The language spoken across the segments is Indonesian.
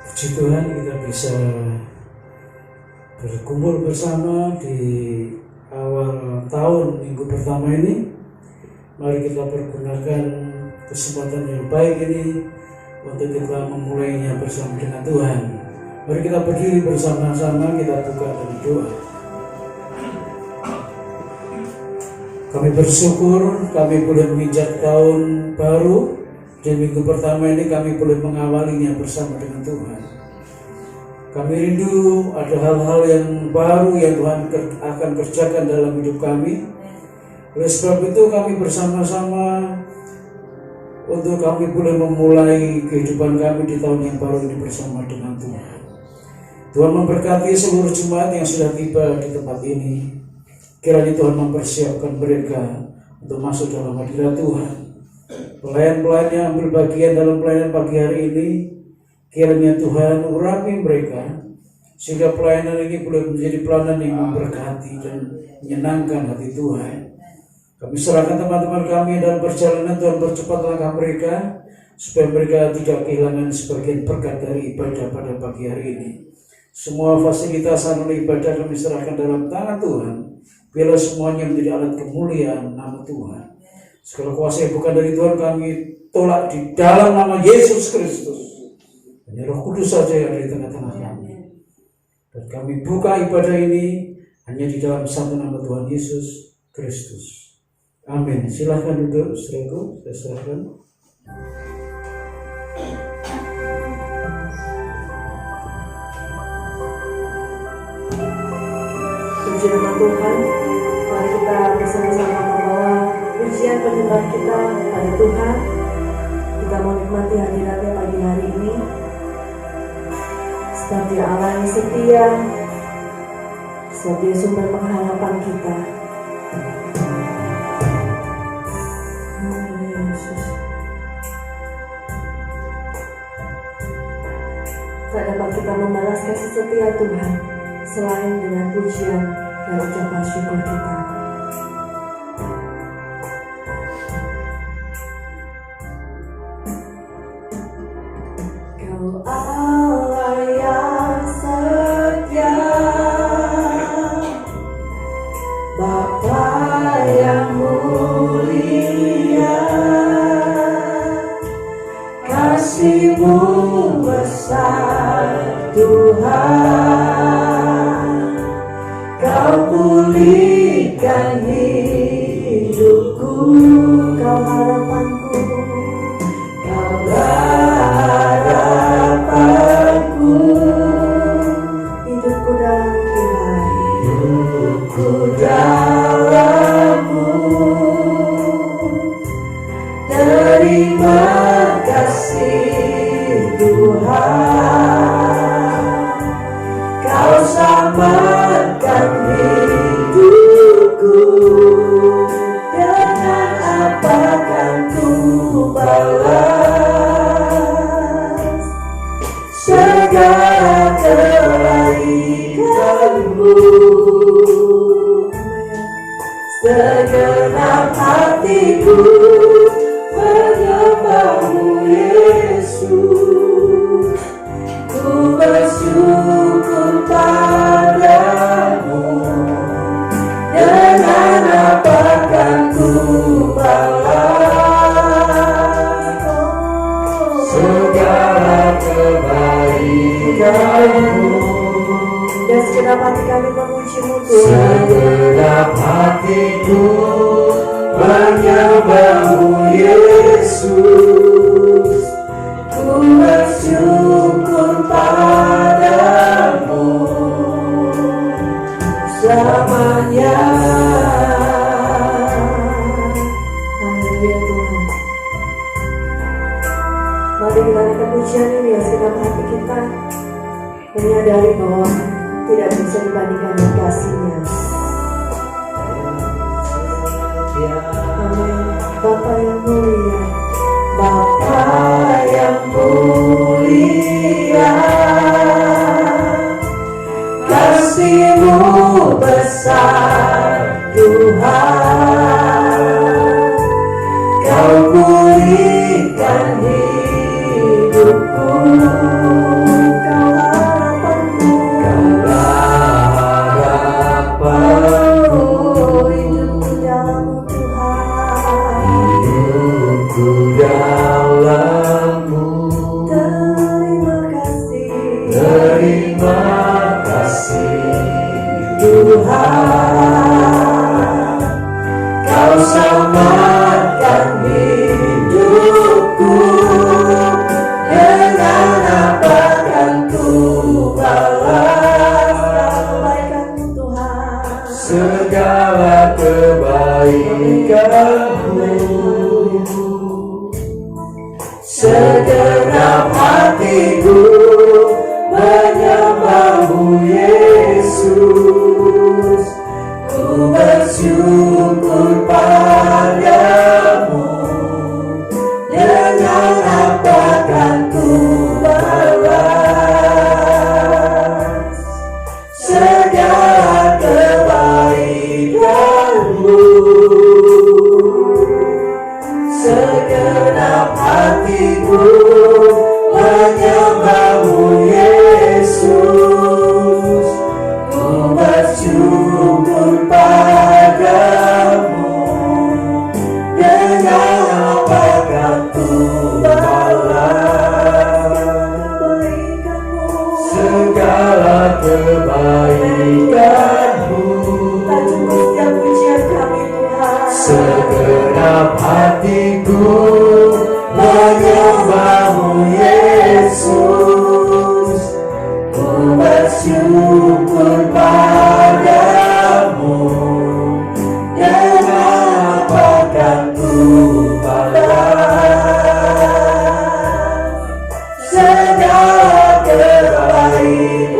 Puji Tuhan kita bisa berkumpul bersama di awal tahun minggu pertama ini. Mari kita pergunakan kesempatan yang baik ini untuk kita memulainya bersama dengan Tuhan. Mari kita berdiri bersama-sama, kita buka dengan doa. Kami bersyukur kami boleh menginjak tahun baru. Di minggu pertama ini kami boleh mengawalinya bersama dengan Tuhan. Kami rindu ada hal-hal yang baru yang Tuhan akan kerjakan dalam hidup kami. Oleh sebab itu kami bersama-sama untuk kami boleh memulai kehidupan kami di tahun yang baru ini bersama dengan Tuhan. Tuhan memberkati seluruh jemaat yang sudah tiba di tempat ini. Kiranya Tuhan mempersiapkan mereka untuk masuk dalam hadirat Tuhan. Pelayan-pelayan yang ambil bagian dalam pelayanan pagi hari ini, kiranya Tuhan urapi mereka sehingga pelayanan ini boleh menjadi pelayanan yang memberkati dan menyenangkan hati Tuhan. Kami serahkan teman-teman kami dalam perjalanan, Tuhan percepat langkah mereka supaya mereka tidak kehilangan sebagian berkat dari ibadah pada pagi hari ini. Semua fasilitas anu ibadah kami serahkan dalam tangan Tuhan. Biarlah semuanya menjadi alat kemuliaan nama Tuhan. Segala kuasa yang bukan dari Tuhan kami tolak di dalam nama Yesus Kristus. Hanya Roh Kudus saja yang ada di tengah-tengah kami. Dan kami buka ibadah ini hanya di dalam satu nama Tuhan Yesus Kristus. Amin. Silahkan duduk, saudaraku, saya serahkan. Puji nama Tuhan. Mari kita bersama-sama membawa pujian penyembah kita pada Tuhan. Kita mau nikmati hadiratnya pagi hari ini. Sebab Dia Allah yang setia, sebab Dia sumber pengharapan kita. Yesus. Tak dapat kita membalas kasih setia Tuhan selain dengan pujian dan ucapan syukur kita. Kau Allah yang setia, Bapa yang mulia, kasih-Mu besar Tuhan. Kau pulihkan hidupku, Kau harapanku, Kau harapanku. Hidupku dalam Tuhan, hidupku dalam-Mu. Terima kasih Tuhan, Kau selamatkan hidupku. Dengan apa kan ku balas segala kebaikan-Mu? Segenap hatiku menyembah-Mu Yesus. Ku bersyukur padamu. Dengan apa kan ku balas segala kebaikan-Mu? Dan segenap hati kami memuji-Mu Tuhan. Segenap hatiku menyembah-Mu Yesus. Ku bersyukur padamu selamanya. Haleluya Tuhan. Mari kita naikkan pujian ini ya, segenap hati kita menyadari bahwa tidak bisa dibandingkan dengan kasih-Nya. Amin. Bapa yang mulia, Bapa yang mulia, kasih-Mu besar Tuhan. Kau pulihkan hidupku. segalamu. Terima kasih Tuhan, Kau selamatkan hidupku. Dengan apa kan ku balas kebaikan-Mu Tuhan, segala kebaikan-Mu. Segenap hatiku menyembah-Mu Yesus, ku bersyukur padamu. Dengan apa kan ku balas segala kebaikan-Mu. Segenap hatiku menyembah-Mu Yesus, ku bersyukur padamu. Dengan apa kan ku balas segala kebaikan-Mu. Segenap hatiku menyembah-Mu Yesus, ku bersyukur padamu. Dengan apa kan ku balas segala kebaikan-Mu.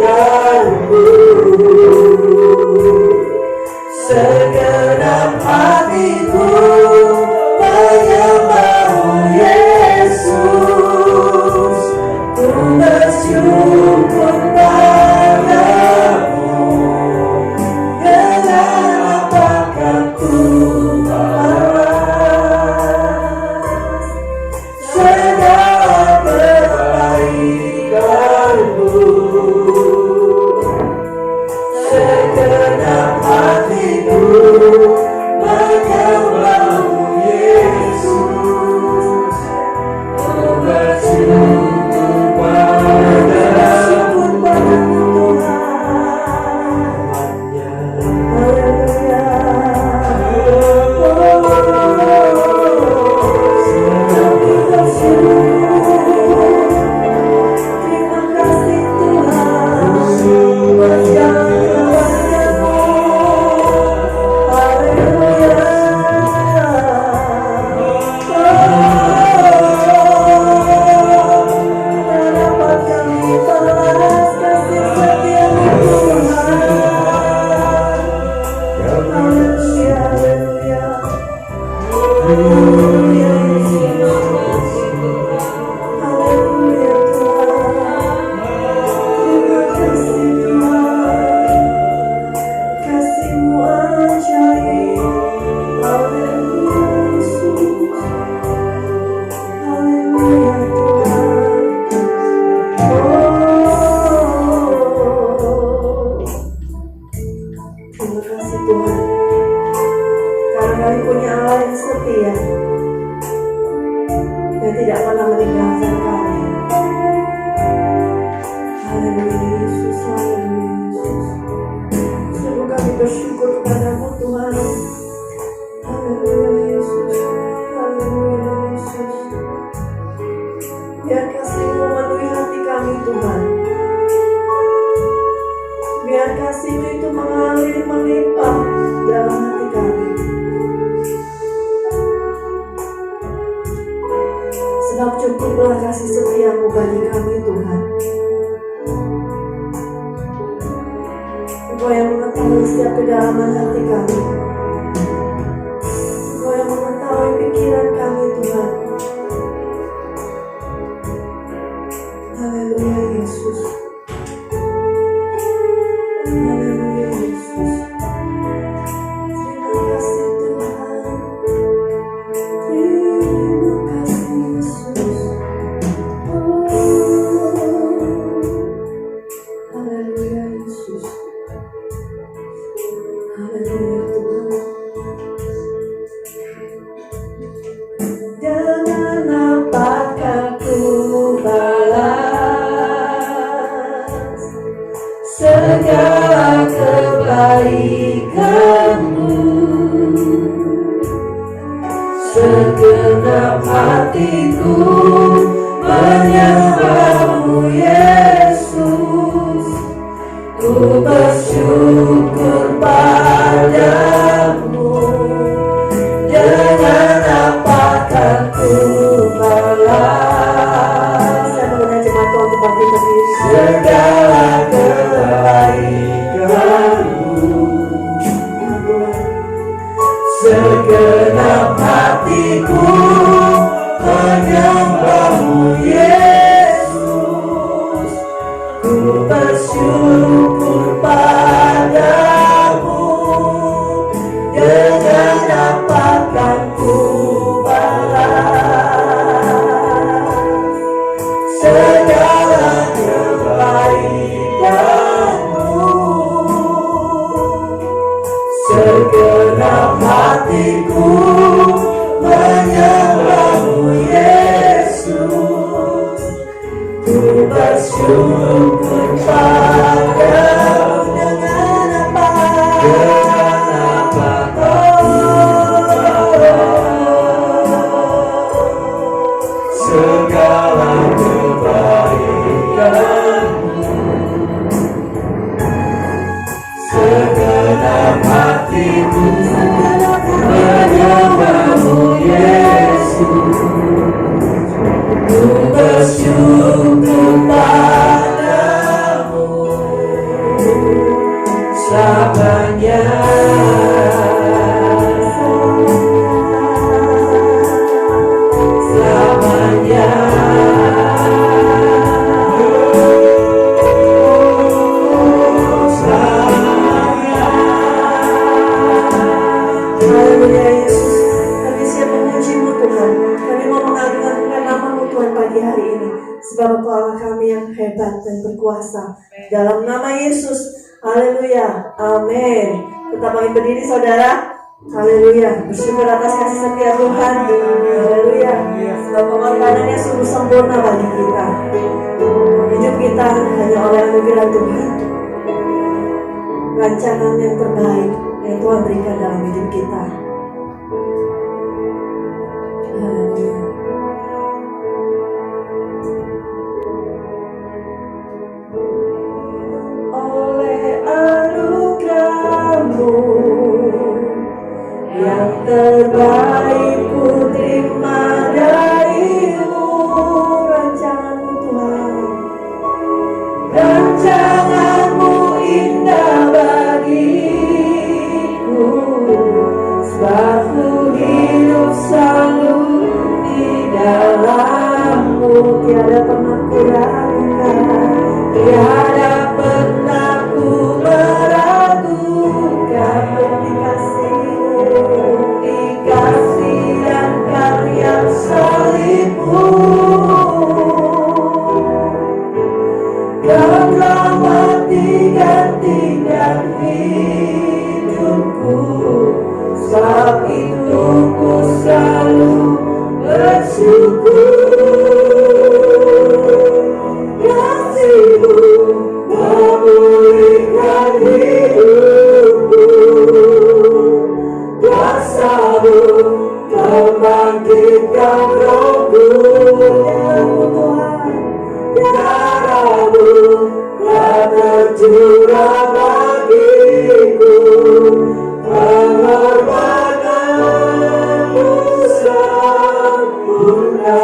Segenap hatiku menyembah-Mu Yesus, ku bersyukur padamu. Dengan apa kan ku balas segala kebaikan-Mu. Segenap hatiku menyembah-Mu Yesus, ku bersyukur padamu. Cukuplah kasih setia-Mu bagi kami Tuhan. Engkau yang mengetahui setiap kedalaman hati kami. Engkau yang mengetahui pikiran kami Tuhan. Haleluya Yesus. Haleluya Yesus. Terima kasih Tuhan. Terima kasih Yesus. Haleluya Yesus. Haleluya Tuhan. Segenap hatiku menyembah-Mu Yesus. Ku bersyukur padamu. Dengan apa kan ku balas? Saya mengenai jemaat Tuhan untuk bangkit berdiri. Segala kebaikan-Mu, segenap hatiku menyembah-Mu Yesus. Ku bersyukur padamu. Dengan apa kan ku balas segala kebaikan-Mu? Segenap hatiku menyembah-Mu Yesus. Ku bersyukur padamu. Dengan apa? Segala kebaikan-Mu, segenap hatiku menyembah-Mu Yesus. Ku bersyukur padamu selamanya. Selamanya. Haleluya Yesus, kami siap memuji-Mu Tuhan. Kami mau mengagungkan nama-Mu Tuhan pagi hari ini, sebab Engkau Allah kami yang hebat dan berkuasa. Dalam nama Yesus, haleluya, amin. Kita bangkit berdiri saudara. Haleluya, bersyukur atas kasih setia Tuhan. Haleluya, sebab pengorbanannya sungguh sempurna bagi kita. Hidup kita hanya oleh anugerah Tuhan. Rancangan yang terbaik yang Tuhan berikan dalam hidup kita. Haleluya. Oleh anugerah-Mu yang terbaik ku terima dari-Mu. Rancangan-Mu Tuhan, rancangan-Mu indah bagiku, sebab ku hidup selalu di dalam-Mu. Tiada pernah ku ragukan, tiada pernah ku meragukan bukti kasih dan karya salib-Mu yang telah menggantikan hidupku. Sebab itu ku selalu bersyukur. Kasih-Mu memulihkan hidupku, kuasa-Mu membangkitkan rohku. Darah-Mu telah tercurah bagiku, pengorbanan-Mu sempurna.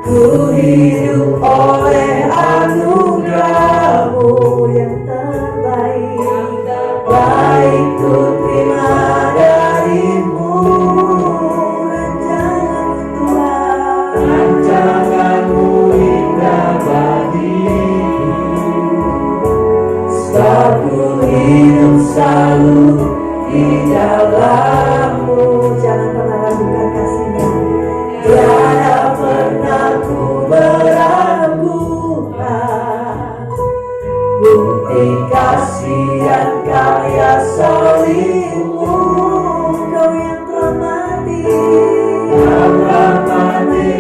Ku hidup oleh anugerah-Mu yang terbaik, baik ku terima dari-Mu. Rancangan-Mu Tuhan, rancangan-Mu indah bagiku, sebab ku hidup selalu di dalam-Mu. Jangan pernah ragukan kasih-Nya. Tiada pernah ku meragukan bukti kasih dan karya salib-Mu. Kau yang telah mati,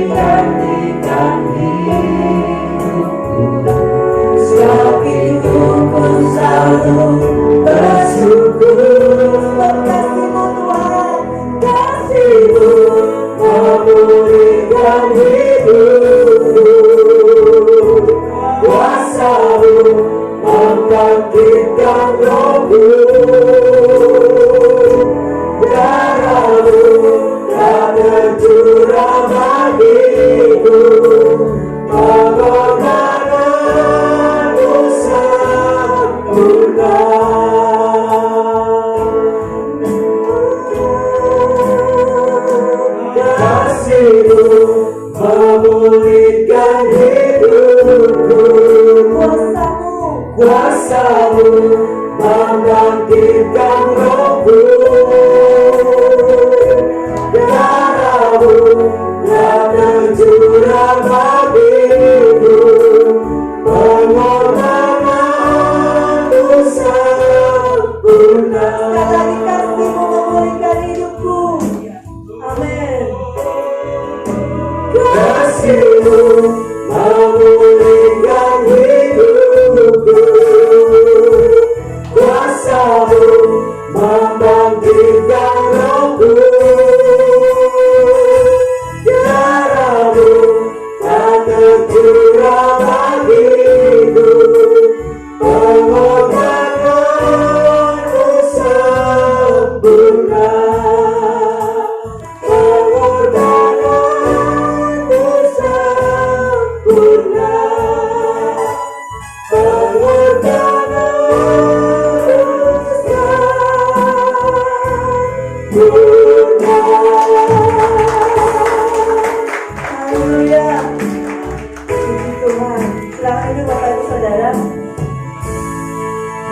gantikan hidupku. Sebab itu ku selalu berikan rohku, darahmu tak tercurah bagiku, pengorbananmu sempurna, pengorbananmu sempurna, Haleluya. Puji Tuhan. Silakan duduk Bapak Ibu Saudara.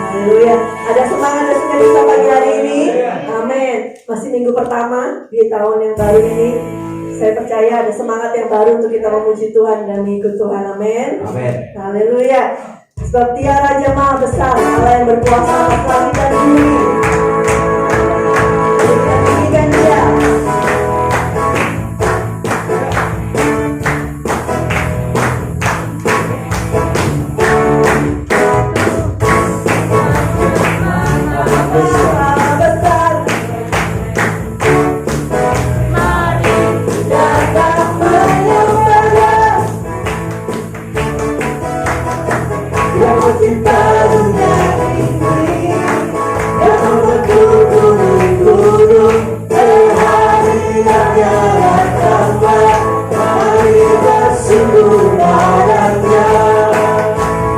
Haleluya. Ada semangat dan sukacita pagi hari ini. Amin. Masih minggu pertama di tahun yang baru ini. Saya percaya ada semangat yang baru untuk kita memuji Tuhan dan mengikut Tuhan. Amin. Amin. Haleluya. Sebab Dia Raja Maha Besar, Allah yang berkuasa atas langit dan bumi. Kita tinggikan Dia. Maha besar, mari datang menyembah yang mencipta dunia ini, yang membentuk gunung-gunung, kehadirannya datanglah, mari bersungguh padanya,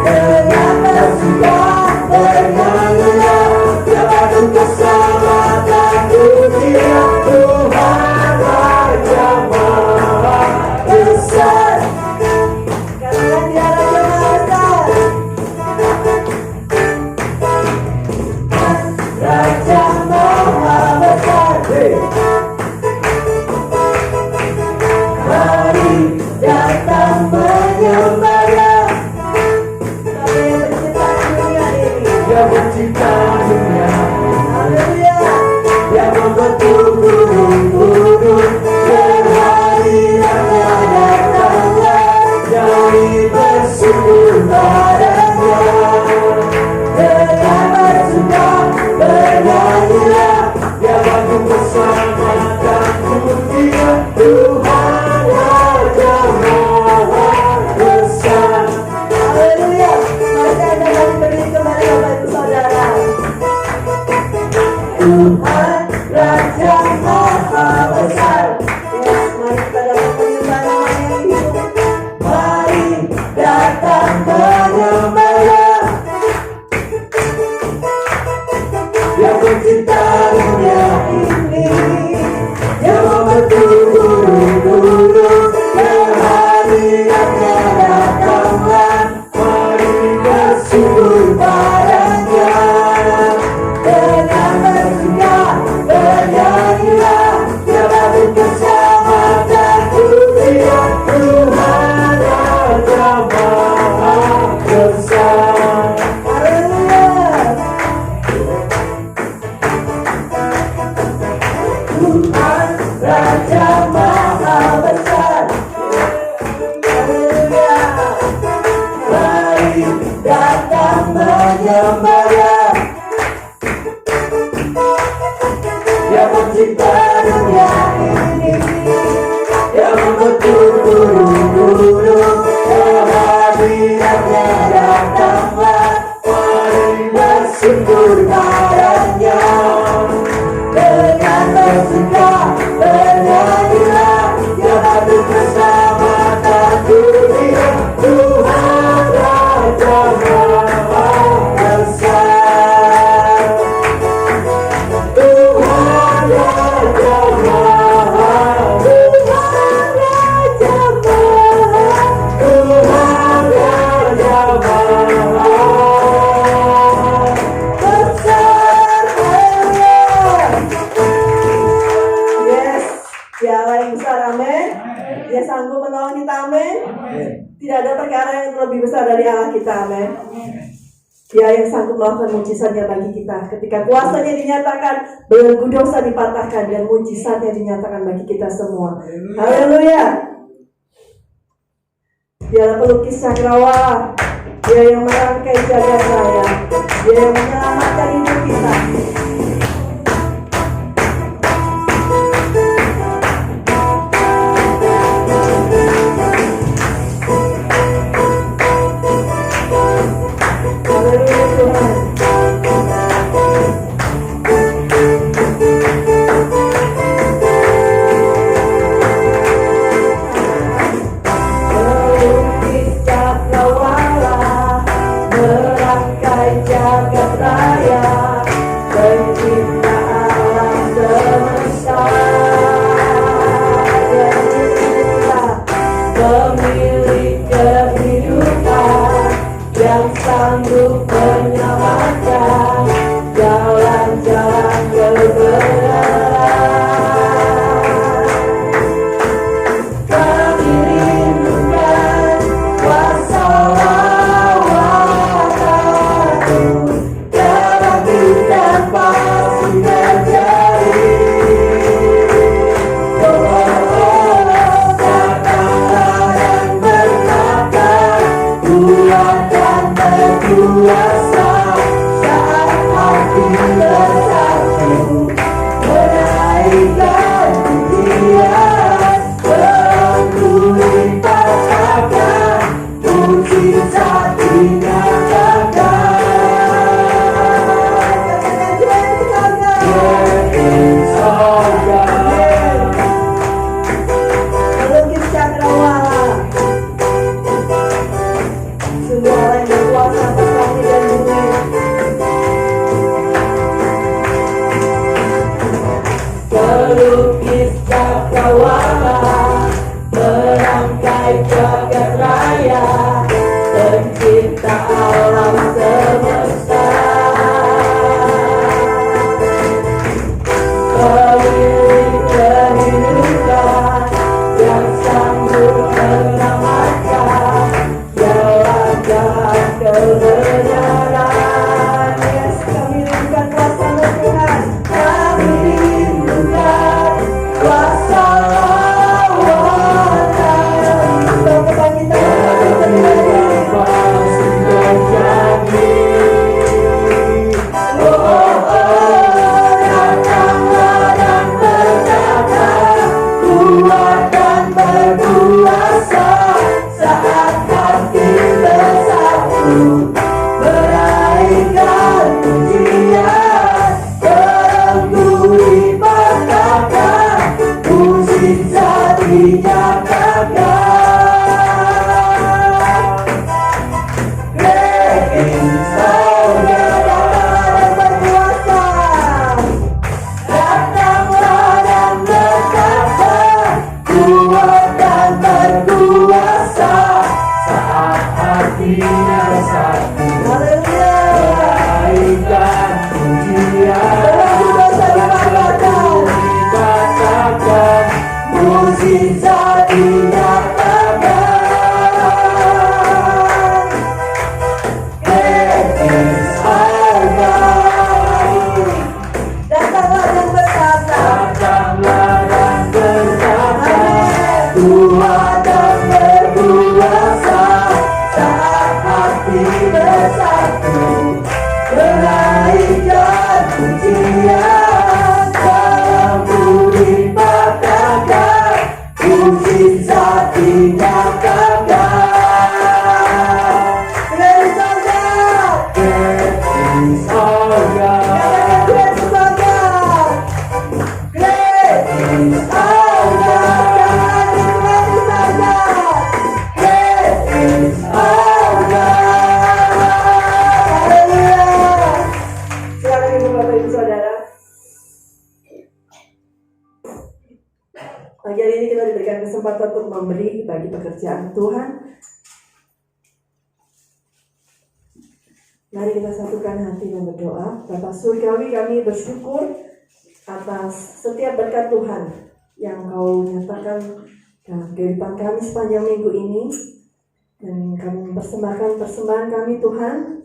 dengan bersuka bernyanyilah, jabatan keselamatan dunia, Tuhan Raja Maha Besar. Katakan Dia Raja Maha Besar. Raja Maha Besar. Mari datang menyembah Yang mencipta dunia ini, Haleluya. Yang membentuk gunung-gunung, kehadirannya datanglah, dari bersungguh padanya, dengan bersuka bernyanyilah, Dia bagi keselamatan dunia, Tuhan Raja Maha Besar. Haleluya. Mari Anda dapat berdiri kembali Bapak Ibu Saudara. Tuhan Raja Maha Besar. Yes, mari kita dapat menyembah nama yang hidup. Mari datang menyembah yang mencipta dunia ini, yang membentuk gunung-gunung, kehadirannya datanglah, mari bersungguh padanya, dengan bersuka bernyanyilah, Dia bagi keselamatan dunia, Tuhan Raja Maha Besar. Haleluya. Tuhan Raja Maha Besar. Haleluya. Mari datang menyembah Yang mencipta dunia ini, yang membentuk gunung-gunung, kehadirannya datanglah, mari bersungguh padanya, dengan bersuka bernyanyilah, Dia bagi keselamatan dunia, Tuhan Raja Maha Besar. Tuhan Raja Maha, Tuhan Raja Maha, Tuhan Raja Maha Besar. Haleluya. Yes, Dia Allah yang besar, amin. Dia sanggup menolong kita, amin. Tidak ada perkara yang lebih besar dari Allah kita, amin. Dia yang sanggup melakukan mujizatnya bagi kita. Ketika kuasanya dinyatakan, belenggu dosa dipatahkan, dan mujizatnya dinyatakan bagi kita semua. Haleluya. Dialah pelukis cakrawala, Dia yang merangkai jagat raya, Dia yang menyelamatkan hidup kita. cakrawala, merangkai jagat raya, pencipta alam semesta. Pemilik kehidupan yang sanggup menyelamatkan, jalan-jalan kebenaran. Yes, kami rindukan kuasa Tuhan. Kami rindukan kuasa lawanan, Kebangkitan Bapa sudah jadi. Datanglah dan berkata, kuat dan berkuasa, saat hati bersatu, meraihkan pujian, belenggu dipatahkan, mukjizat dinyatakan. Great is our God, berkuasa. Datanglah dan berkata, kuat dan berkuasa, saat hatinya satu, meraihkan pujian, dikatakan, mukjizat dinyatakan. Great is our God. datanglah dan berkata, Datanglah dan berkata, kuat dan berkuasa, saat hati bersatu, meraihkan pujian, belenggu dipatahkan, mukjizat dinyatakan. Great is our God. Great is our God. Great is our God. Great is our God. Great is our God. Great is our God. Haleluya. Silakan Ibu Bapak Ibu Saudara. Pagi hari ini kita diberikan kesempatan untuk memberi bagi pekerjaan Tuhan. Mari kita satukan hati dan berdoa. Bapa Surgawi, kami bersyukur atas setiap berkat Tuhan yang Kau nyatakan dalam kehidupan kami sepanjang minggu ini. Dan kami mempersembahkan persembahan kami Tuhan.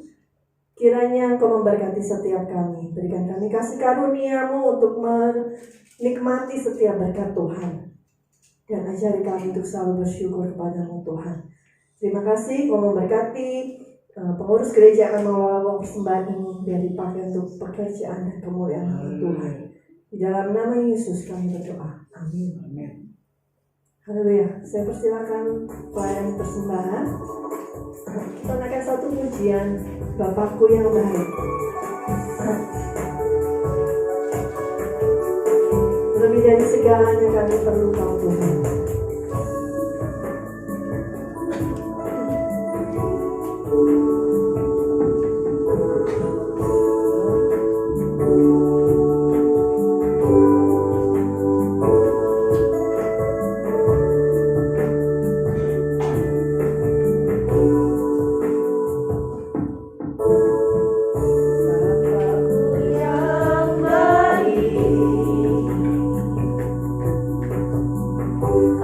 Kiranya Engkau memberkati setiap kami. Berikan kami kasih karunia-Mu untuk menikmati setiap berkat Tuhan. Dan ajari kami untuk selalu bersyukur kepada-Mu Tuhan. Terima kasih Kau memberkati pengurus gereja akan mengelola uang persembahan ini biar dipakai untuk pekerjaan dan kemuliaan nama Tuhan. Di dalam nama Yesus kami berdoa. Amin. Amin. Haleluya. Saya persilakan pelayan persembahan. Kita naikkan satu pujian, Bapakku yang baik. Lebih dari segalanya kami perlu Kau Tuhan.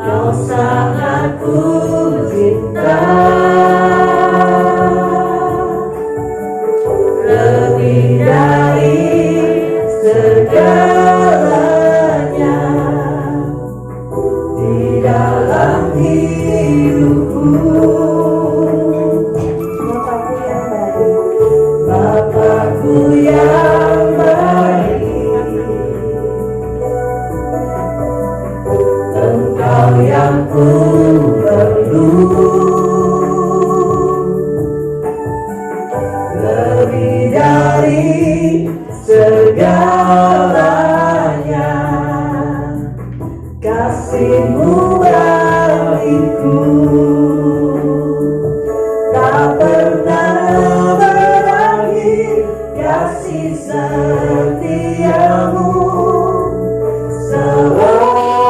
Kau sangat ku cinta, lebih dari segalanya di dalam hidupku. Bapakku yang baik. Bapakku yang baik, Engkau yang ku perlu, lebih dari segalanya, kasih-Mu bagiku tak pernah berakhir, kasih setia-Mu selalu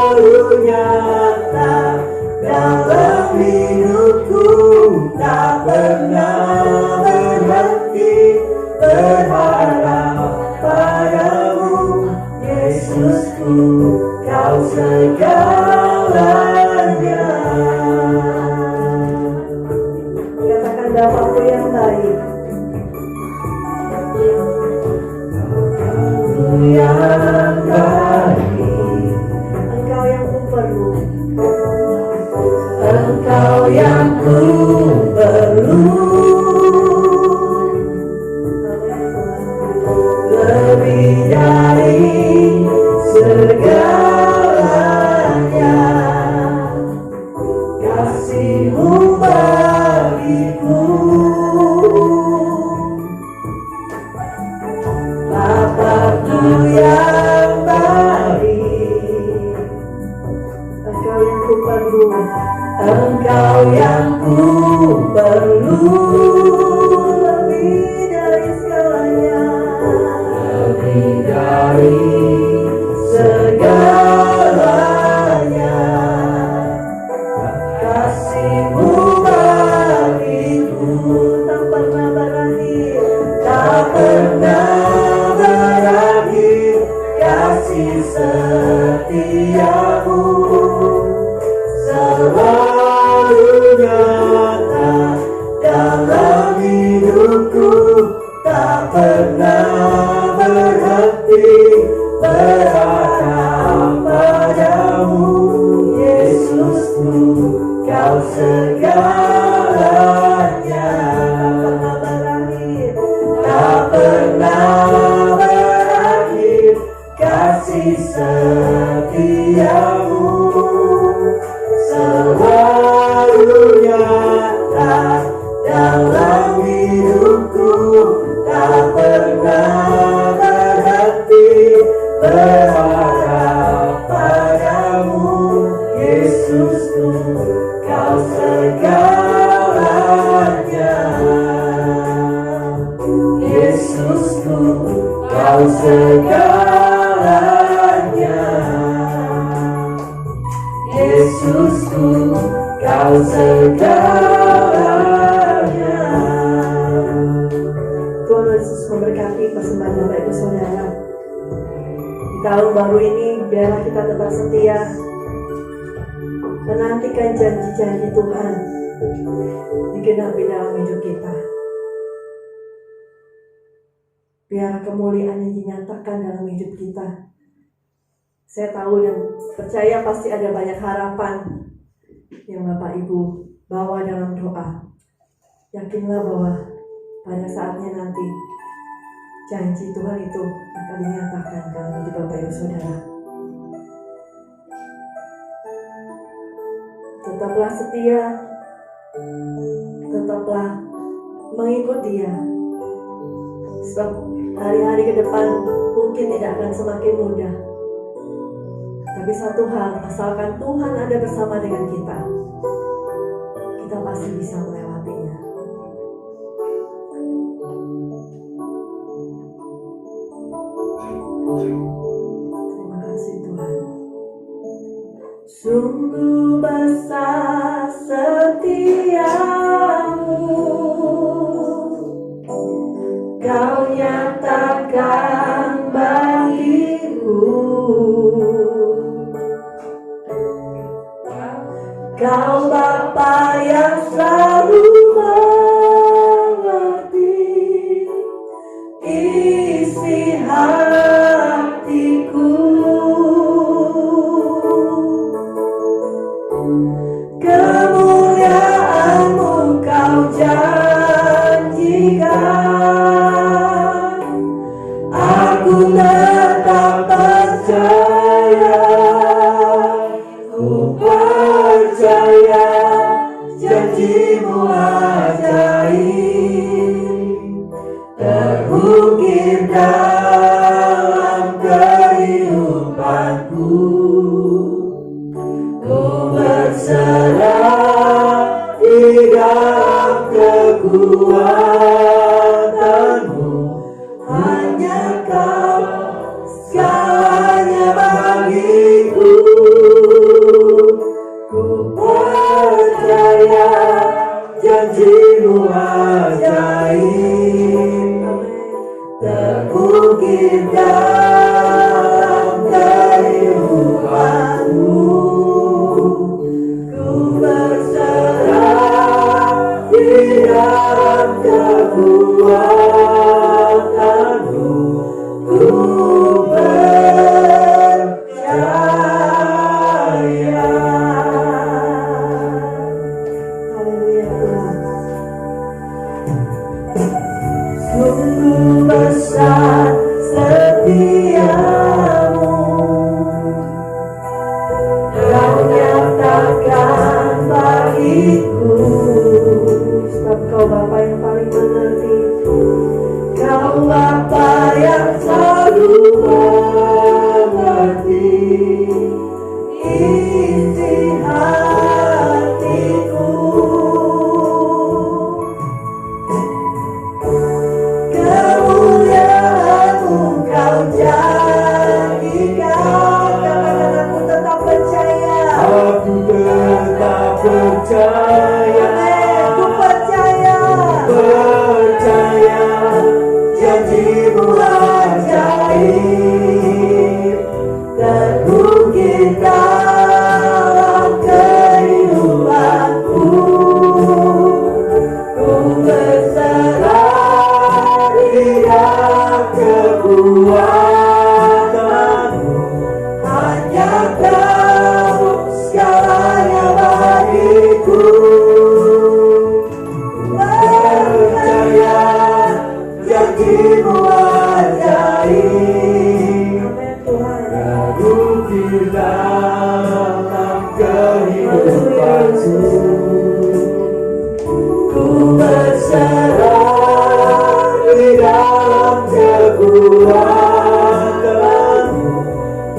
yang baik. Engkau yang ku perlu. Engkau yang ku perlu. Lebih dari segalanya, kasih-Mu bagiku. Bapa-Ku yang baik, Engkau yang ku perlu. Engkau yang ku perlu. Lebih dari segalanya. Lebih dari segalanya, kasih-Mu bagiku. Tak pernah berakhir. Tak pernah berakhir kasih setiamu, selalu nyata dalam hidupku. Tak pernah berhenti berharap padamu, Yesusku, Kau segalanya. Tak pernah berakhir kasih setiamu, selalu nyata dalam hidupku. Tak pernah berhenti berharap padamu, Yesusku, Kau segalanya. Yesusku, Kau segalanya. Yesusku, Kau segalanya. Tuhan Yesus memberkati persembahan Bapak Ibu Saudara. Di tahun baru ini biarlah kita tetap setia menantikan janji-janji Tuhan digenapi dalam hidup kita. Biar kemuliaan yang dinyatakan dalam hidup kita. Saya tahu dan percaya pasti ada banyak harapan yang Bapak Ibu bawa dalam doa. Yakinlah bahwa pada saatnya nanti janji Tuhan itu akan dinyatakan dalam hidup Bapak Ibu Saudara. Tetaplah setia, tetaplah mengikut Dia. Sebab hari-hari ke depan mungkin tidak akan semakin mudah. Tapi satu hal, asalkan Tuhan ada bersama dengan kita, kita pasti bisa melewatinya. Terima kasih Tuhan. Sungguh besar setiamu, Kau nyatakan bagiku. Kau Bapa yang selalu mengerti isi hatiku. Kemuliaan-Mu Kau janjikan, aku tetap percaya. Ku percaya janji-Mu ajaib, terukir dalam kehidupanku. Ku berserah di dalam kekuatan-Mu, hanya Kau segalanya bagiku. Ku percaya janji-Mu ajaib, terukir dalam kehidupanku. Ku berserah di dalam kekuatan-Mu. Ku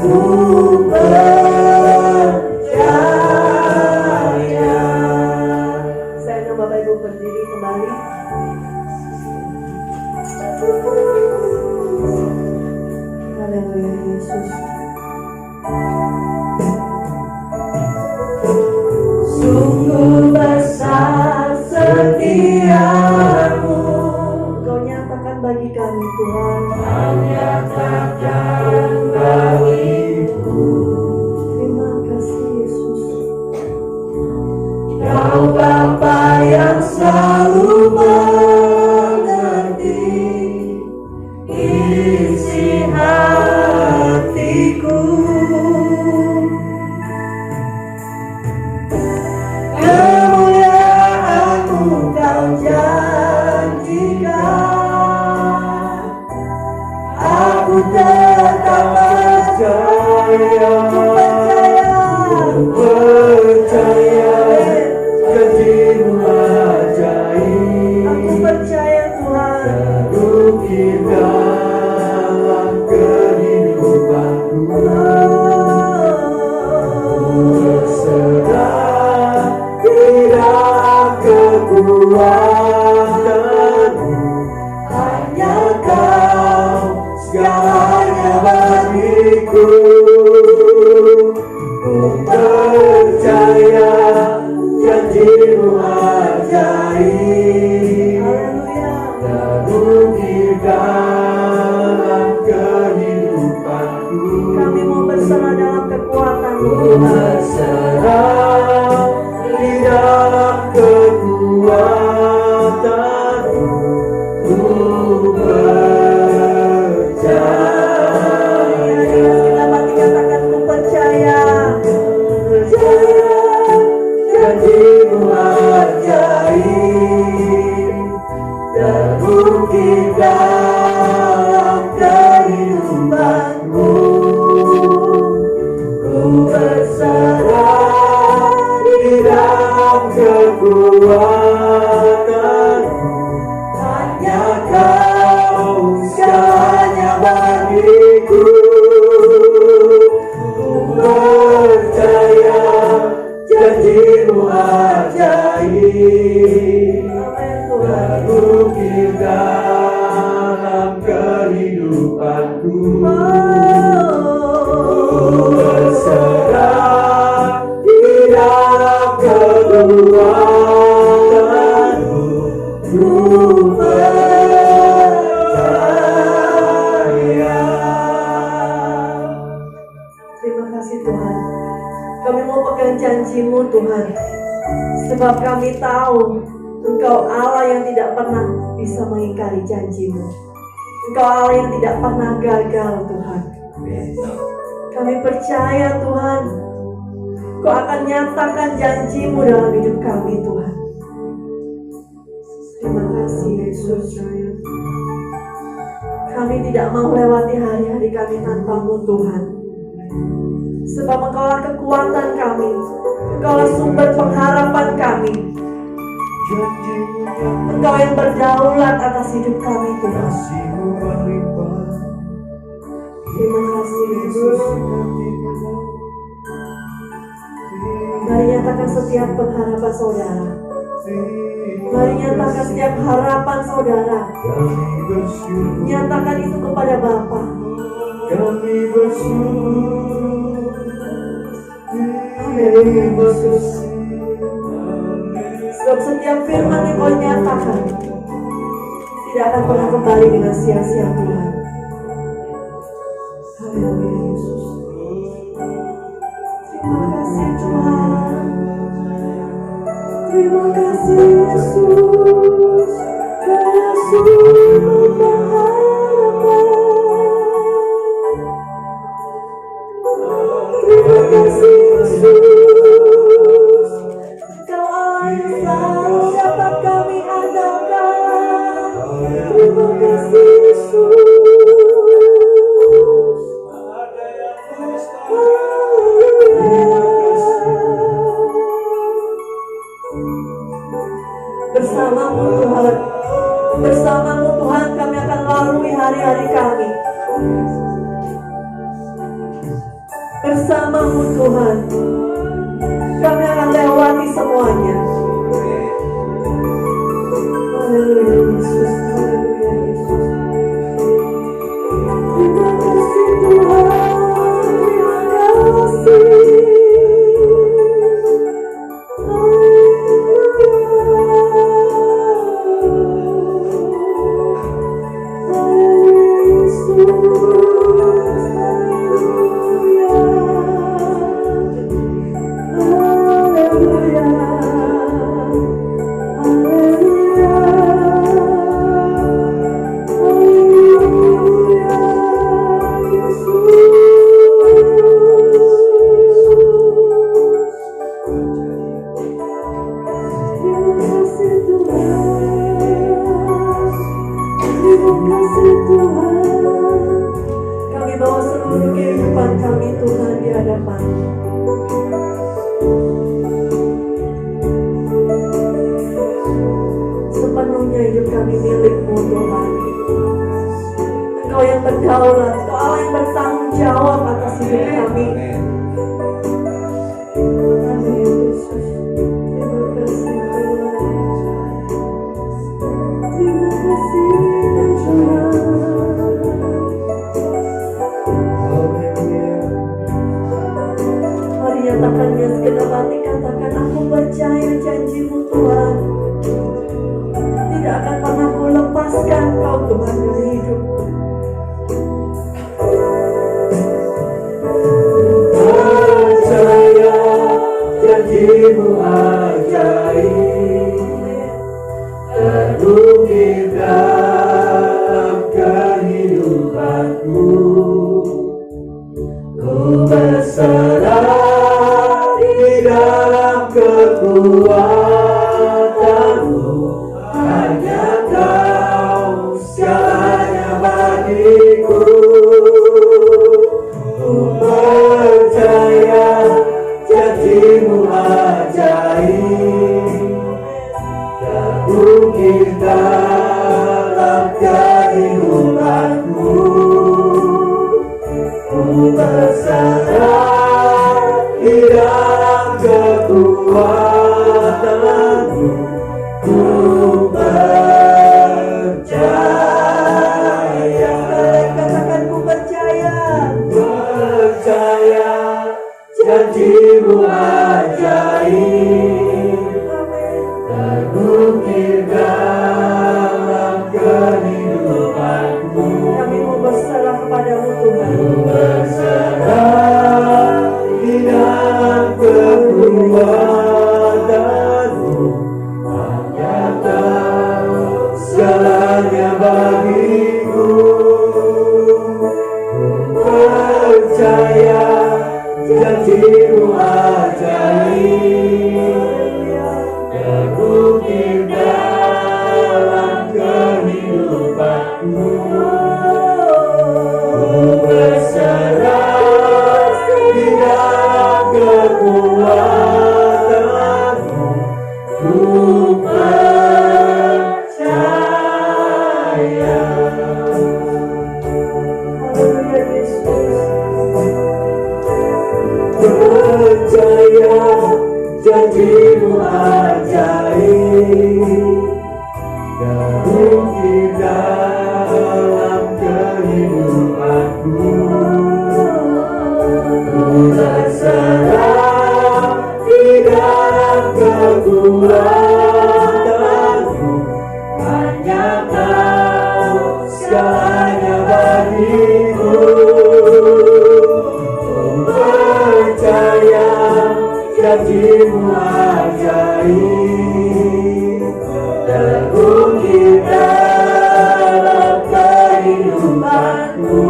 ku percaya. Saya undang Bapak Ibu berdiri kembali. Haleluya Yesus. Sungguh besar setiamu, Kau nyatakan bagi kami Tuhan. nyatakan bagiku. Terima kasih Yesus. Kau Bapa yang selalu mengerti isi hatiku. Kemuliaan-Mu Kau janjikan, aku tetap percaya, percaya janji-Mu ajaib. Aku percaya Tuhan. Terukir dalam kehidupanku, berserah tidak kekuatanmu, hanya Kau segalanya bagiku. Ku percaya janji-Mu ajaib. Haleluya. Terukir dalam kehidupanku, Kami mau berserah dalam kekuatan-Mu ku Tuhan. berserah di dalam kekuatanmu, ku percaya. Kita dapat dikatakan ku percaya. Janji-Mu ajaib, terbukti dalam kehidupanku. Ku berserah di dalam kekuatanmu, hanya Kau segalanya bagiku. Ku percaya janji-Mu ajaib, Amin Tuhan. terukir dalam kehidupanku. Berserah di dalam kekuatanmu, ku percaya. Terima kasih Tuhan. Kami mau pegang janji-Mu Tuhan. Sebab kami tahu Engkau Allah yang tidak pernah bisa mengingkari janji-Mu. Engkau Allah yang tidak pernah gagal Tuhan. Kami percaya Tuhan, Kau akan nyatakan janji-Mu dalam hidup kami Tuhan. Terima kasih Yesus. Kami tidak mau lewati hari-hari kami tanpa-Mu Tuhan. Sebab Engkaulah kekuatan kami, Engkaulah sumber pengharapan kami. Engkau yang berdaulat atas hidup kami Tuhan. Terima kasih Yesus. Mari nyatakan setiap pengharapan saudara. Mari nyatakan setiap harapan saudara. Nyatakan itu kepada Bapa. Kami bersyukur, Haleluya Yesus. Sebab setiap firman yang Kau nyatakan tidak akan pernah kembali dengan sia-sia Tuhan. Haleluya Yesus. Terima kasih Tuhan. Terima kasih Yesus. Karena sumber pengharapan. Terima kasih Yesus. Kau Allah yang selalu dapat kami andalkan. Terima kasih Yesus. Bersama-Mu Tuhan, bersama-Mu Tuhan kami akan lalui hari-hari kami. Bersama-Mu Tuhan, kami akan lewati semuanya. Haleluya Yesus, haleluya Yesus. Terima kasih Tuhan, terima kasih. Kami bawa seluruh kehidupan kami Tuhan di hadapan. Sepenuhnya hidup kami milik-Mu Tuhan. Engkau yang berdaulat, Engkau Allah yang bertanggung jawab atas hidup kami. Amin Yesus. Terima kasih Tuhan. Terima kasih Tuhan. Mari nyatakannya segenap hati, katakan aku percaya janji-Mu Tuhan. Tidak akan pernah ku lepaskan Kau Tuhan dari hidupku. Percaya janji-Mu ajaib, terukir dalam kehidupanku. Ku berserah di dalam kekuatanmu. Hanya Kau segalanya bagiku. Ku percaya janji-Mu ajaib, terukir dalam kehidupanku. Ku berserah di dalam kekuatanmu. Ku percaya. Katakan ku percaya. Percaya janji-Mu ajaib, terukir dalam kehidupanku. Kami mau berserah kepadamu Tuhan. Berserah di dalam kekuatanmu. Hanya Kau segalanya bagiku. Ku percaya janji-Mu ajaib, terukir dalam kehidupanku. Ku berserah di dalam kekuatanmu. Ku percaya. Haleluya Yesus. Percaya janji-Mu ajaib, terukir dalam kehidupanku. Ku berserah di dalam kekuatanmu. Hanya Kau segalanya bagiku. Ku percaya janji-Mu ajaib, terukir dalam kehidupanku.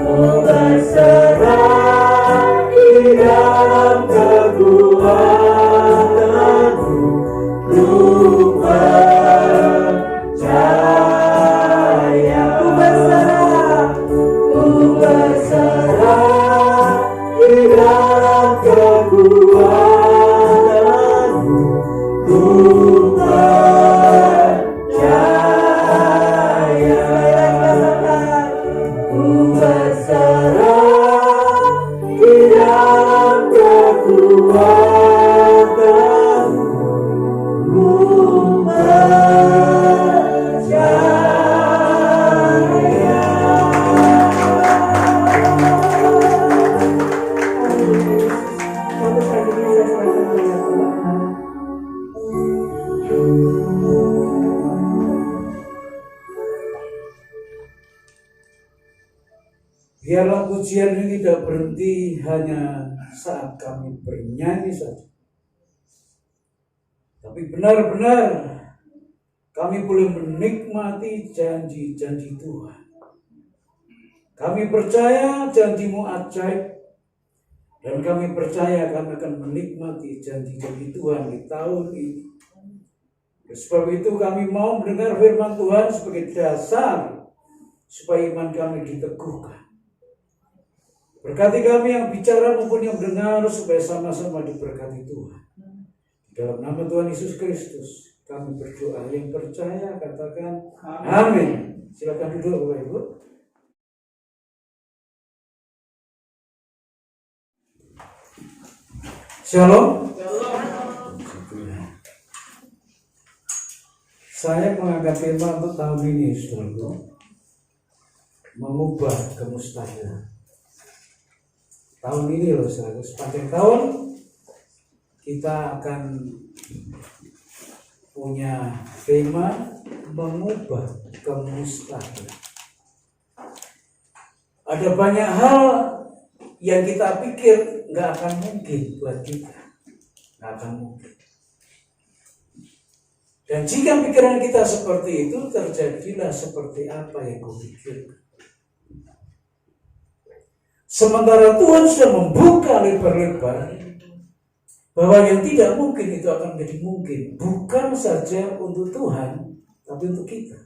Ku berserah di dalam kekuatanmu. Ku percaya. Ku berserah. Ku berserah di dalam kekuatanmu. Ku percaya. Ku berserah Biarlah pujian ini tidak berhenti hanya saat kami bernyanyi saja, tapi benar-benar kami boleh menikmati janji-janji Tuhan. Kami percaya janji-Mu ajaib, dan kami percaya kami akan menikmati janji-janji Tuhan di tahun ini. Sebab itu kami mau mendengar firman Tuhan sebagai dasar supaya iman kami diteguhkan. Berkati kami yang bicara maupun yang mendengar supaya sama-sama diberkati Tuhan. Dalam nama Tuhan Yesus Kristus kami berdoa. Yang percaya katakan amin. Silakan duduk Bapak Ibu. Shalom. Saya mengangkat tema untuk tahun ini, saudaraku, mengubah kemustahilan. Tahun ini loh, saudara, sepanjang tahun kita akan punya tema mengubah kemustahilan. Ada banyak hal yang kita pikir nggak akan mungkin buat kita, nggak akan mungkin. Dan jika pikiran kita seperti itu, terjadilah seperti apa yang kau pikirkan. Sementara Tuhan sudah membuka lebar-lebar bahwa yang tidak mungkin itu akan menjadi mungkin, bukan saja untuk Tuhan, tapi untuk kita.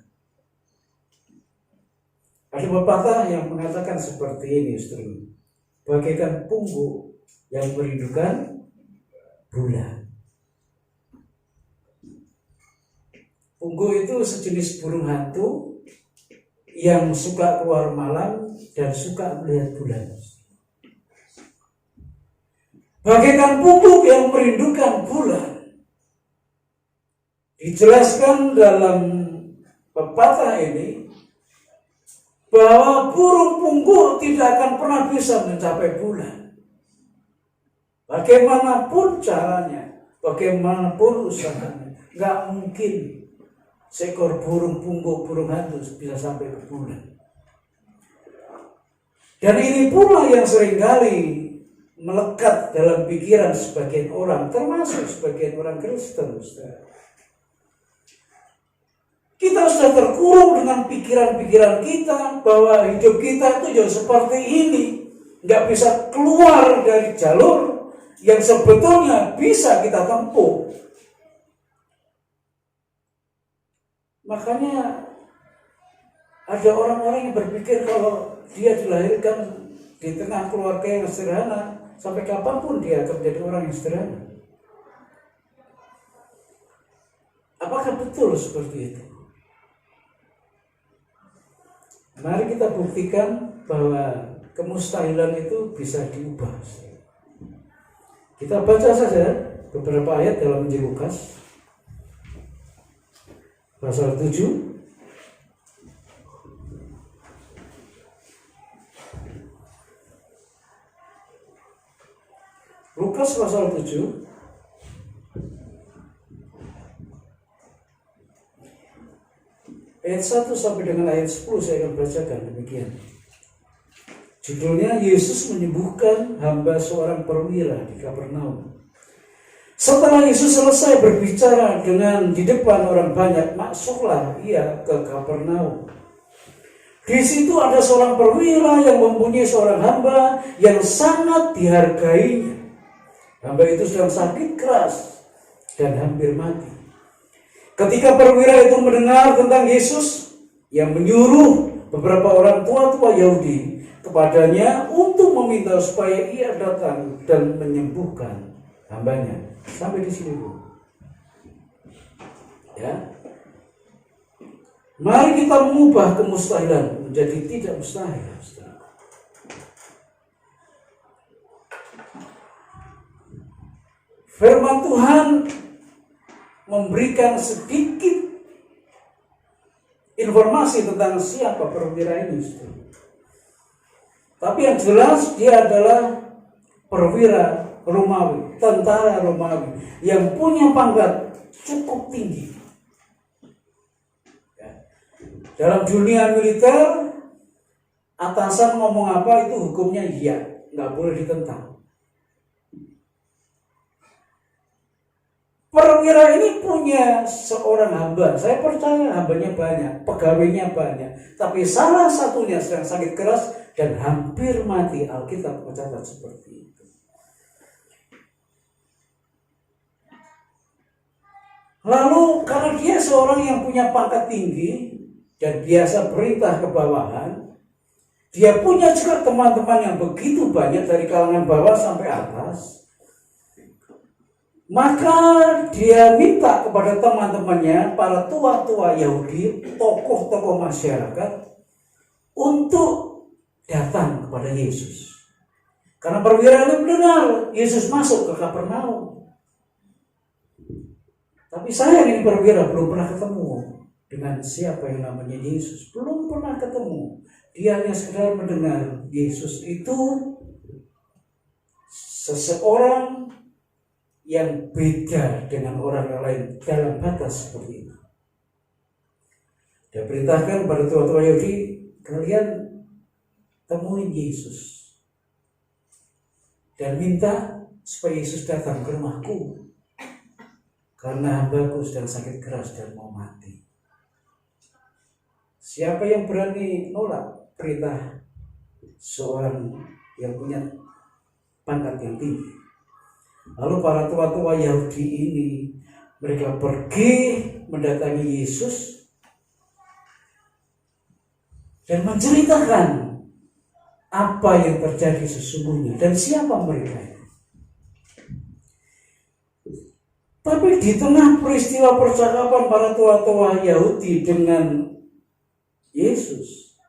Ada pepatah yang mengatakan seperti ini, saudara, bagaikan pungguk yang merindukan bulan. Pungguk itu sejenis burung hantu yang suka keluar malam dan suka melihat bulan. Bagaikan pungguk yang merindukan bulan. Dijelaskan dalam pepatah ini bahwa burung pungguk tidak akan pernah bisa mencapai bulan. Bagaimanapun caranya, bagaimanapun usahanya, nggak mungkin seekor burung pungguk, burung hantu bisa sampai ke bulan. Dan ini pula yang seringkali melekat dalam pikiran sebagian orang, termasuk sebagian orang Kristen. Kita sudah terkurung dengan pikiran-pikiran kita bahwa hidup kita itu yang seperti ini, nggak bisa keluar dari jalur yang sebetulnya bisa kita tempuh. Makanya ada orang-orang yang berpikir kalau dia dilahirkan di tengah keluarga yang sederhana, sampai kapanpun dia akan menjadi orang yang sederhana. Apakah betul seperti itu? Mari kita buktikan bahwa kemustahilan itu bisa diubah. Kita baca saja beberapa ayat dalam Injil Lukas pasal 7. Lukas pasal 7 ayat 1 sampai dengan ayat 10 saya akan bacakan demikian. Judulnya Yesus menyembuhkan hamba seorang perwira di Kapernaum. Setelah Yesus selesai berbicara di depan orang banyak, masuklah ia ke Kapernaum. Di situ ada seorang perwira yang mempunyai seorang hamba yang sangat dihargainya. Hamba itu sedang sakit keras dan hampir mati. Ketika perwira itu mendengar tentang Yesus, yang menyuruh beberapa orang tua-tua Yahudi kepadanya untuk meminta supaya ia datang dan menyembuhkan hambanya. Sampai di sini, Bu. Ya. Mari kita mengubah kemustahilan menjadi tidak mustahil. Firman Tuhan memberikan sedikit informasi tentang siapa perwira ini. Tapi yang jelas dia adalah perwira Romawi, tentara Romawi yang punya pangkat cukup tinggi. Dalam dunia militer, Atasan ngomong apa itu hukumnya iya, nggak boleh ditentang. Perwira ini punya seorang hamba, saya percaya hambanya banyak, pegawainya banyak, tapi salah satunya sedang sakit keras dan hampir mati. Alkitab mencatat seperti itu. Lalu karena dia seorang yang punya pangkat tinggi dan biasa perintah ke bawahan, dia punya juga teman-teman yang begitu banyak dari kalangan bawah sampai atas. Maka dia minta kepada teman-temannya, para tua-tua Yahudi, tokoh-tokoh masyarakat, untuk datang kepada Yesus. Karena perwira itu mendengar Yesus masuk ke Kapernaum. Tapi sayang ini perwira belum pernah ketemu dengan siapa yang namanya Yesus. Belum pernah ketemu. Dia hanya sekedar mendengar Yesus itu seseorang yang beda dengan orang lain dalam batas seperti itu. Dia perintahkan pada tua-tua Yahudi, kalian temuin Yesus dan minta supaya Yesus datang ke rumahku karena hambaku sedang sakit keras dan mau mati. Siapa yang berani nolak perintah seorang yang punya pangkat yang tinggi? Lalu para tua-tua Yahudi ini, mereka pergi mendatangi Yesus dan menceritakan apa yang terjadi sesungguhnya dan siapa mereka itu. Tapi di tengah peristiwa percakapan para tua-tua Yahudi dengan Yesus,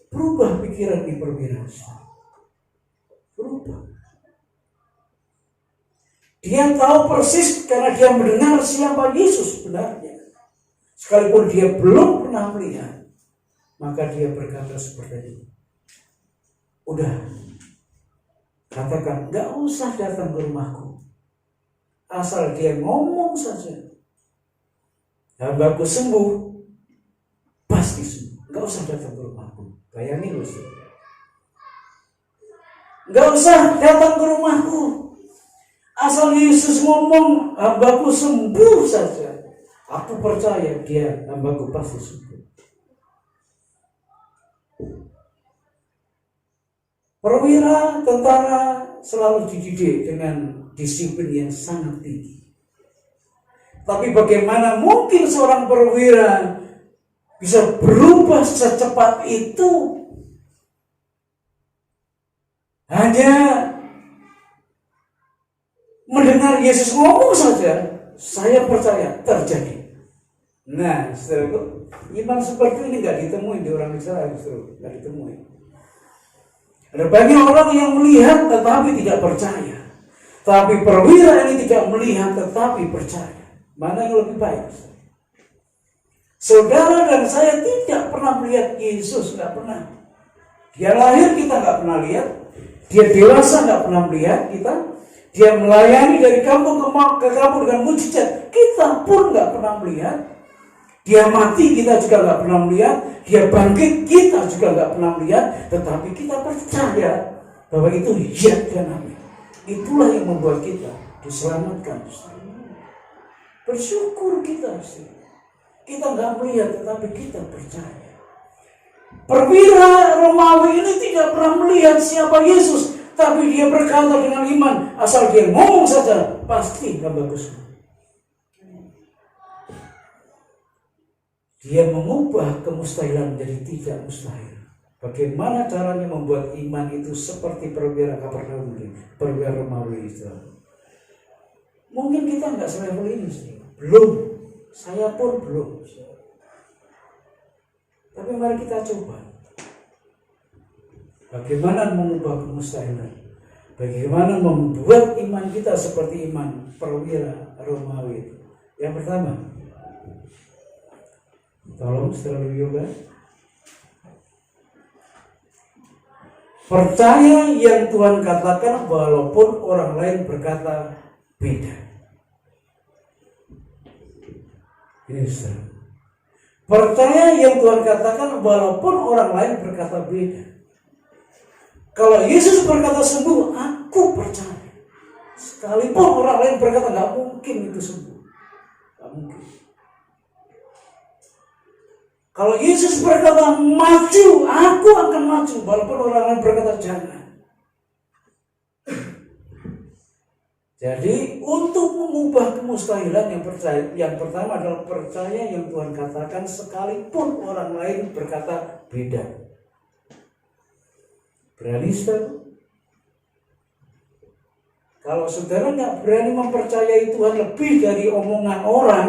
berubah pikiran di perwira. Berubah. Dia tahu persis karena dia mendengar siapa Yesus sebenarnya. Sekalipun dia belum pernah melihat, maka dia berkata seperti ini. Udah, katakan, gak usah datang ke rumahku. Asal dia ngomong saja. Hambaku sembuh, pasti sembuh. Gak usah datang ke rumahku. Bayangin Ustaz. Gak usah datang ke rumahku. Asal Yesus ngomong, hambaku sembuh saja. Aku percaya dia, hambaku pasti sembuh. Perwira tentara selalu dididik dengan disiplin yang sangat tinggi. Tapi bagaimana mungkin seorang perwira bisa berubah secepat itu? Hanya mendengar Yesus ngomong saja, saya percaya terjadi. Nah, saudaraku, iman seperti ini nggak ditemui di orang Israel, saudaraku, nggak ditemui. Ada banyak orang yang melihat tetapi tidak percaya. Tapi perwira ini tidak melihat tetapi percaya. Mana yang lebih baik? Saudara dan saya tidak pernah melihat Yesus, nggak pernah. Dia lahir kita nggak pernah lihat. Dia dewasa nggak pernah melihat kita. Dia melayani dari kampung ke kampung dengan mujizat. Kita pun nggak pernah melihat. Dia mati kita juga nggak pernah melihat. Dia bangkit kita juga nggak pernah melihat. Tetapi kita percaya bahwa itu ya dan amin. Itulah yang membuat kita diselamatkan. Bersyukur kita. Kita nggak melihat tetapi kita percaya. Perwira Romawi ini tidak pernah melihat siapa Yesus. Tapi dia berkata dengan iman. Asal dia ngomong saja pasti nggak bagus. Dia mengubah kemustahilan menjadi tidak mustahil. Bagaimana caranya membuat iman itu seperti perwira Kapernaum ini, perwira Romawi itu? Mungkin kita nggak selevel ini sih. Belum. Saya pun belum. Tapi mari kita coba. Bagaimana mengubah kemustahilan? Bagaimana membuat iman kita seperti iman perwira Romawi itu? Yang pertama, tolong setelah yoga. Percaya yang Tuhan katakan walaupun orang lain berkata beda. Ini saudara. Percaya yang Tuhan katakan walaupun orang lain berkata beda. Kalau Yesus berkata sembuh, aku percaya. Sekalipun orang lain berkata nggak mungkin itu sembuh, nggak mungkin. Kalau Yesus berkata maju, aku akan maju, walaupun orang lain berkata jangan. Jadi untuk mengubah kemustahilan yang pertama adalah percaya yang Tuhan katakan sekalipun orang lain berkata beda. Berani saudara? Kalau saudara nggak berani mempercayai Tuhan lebih dari omongan orang,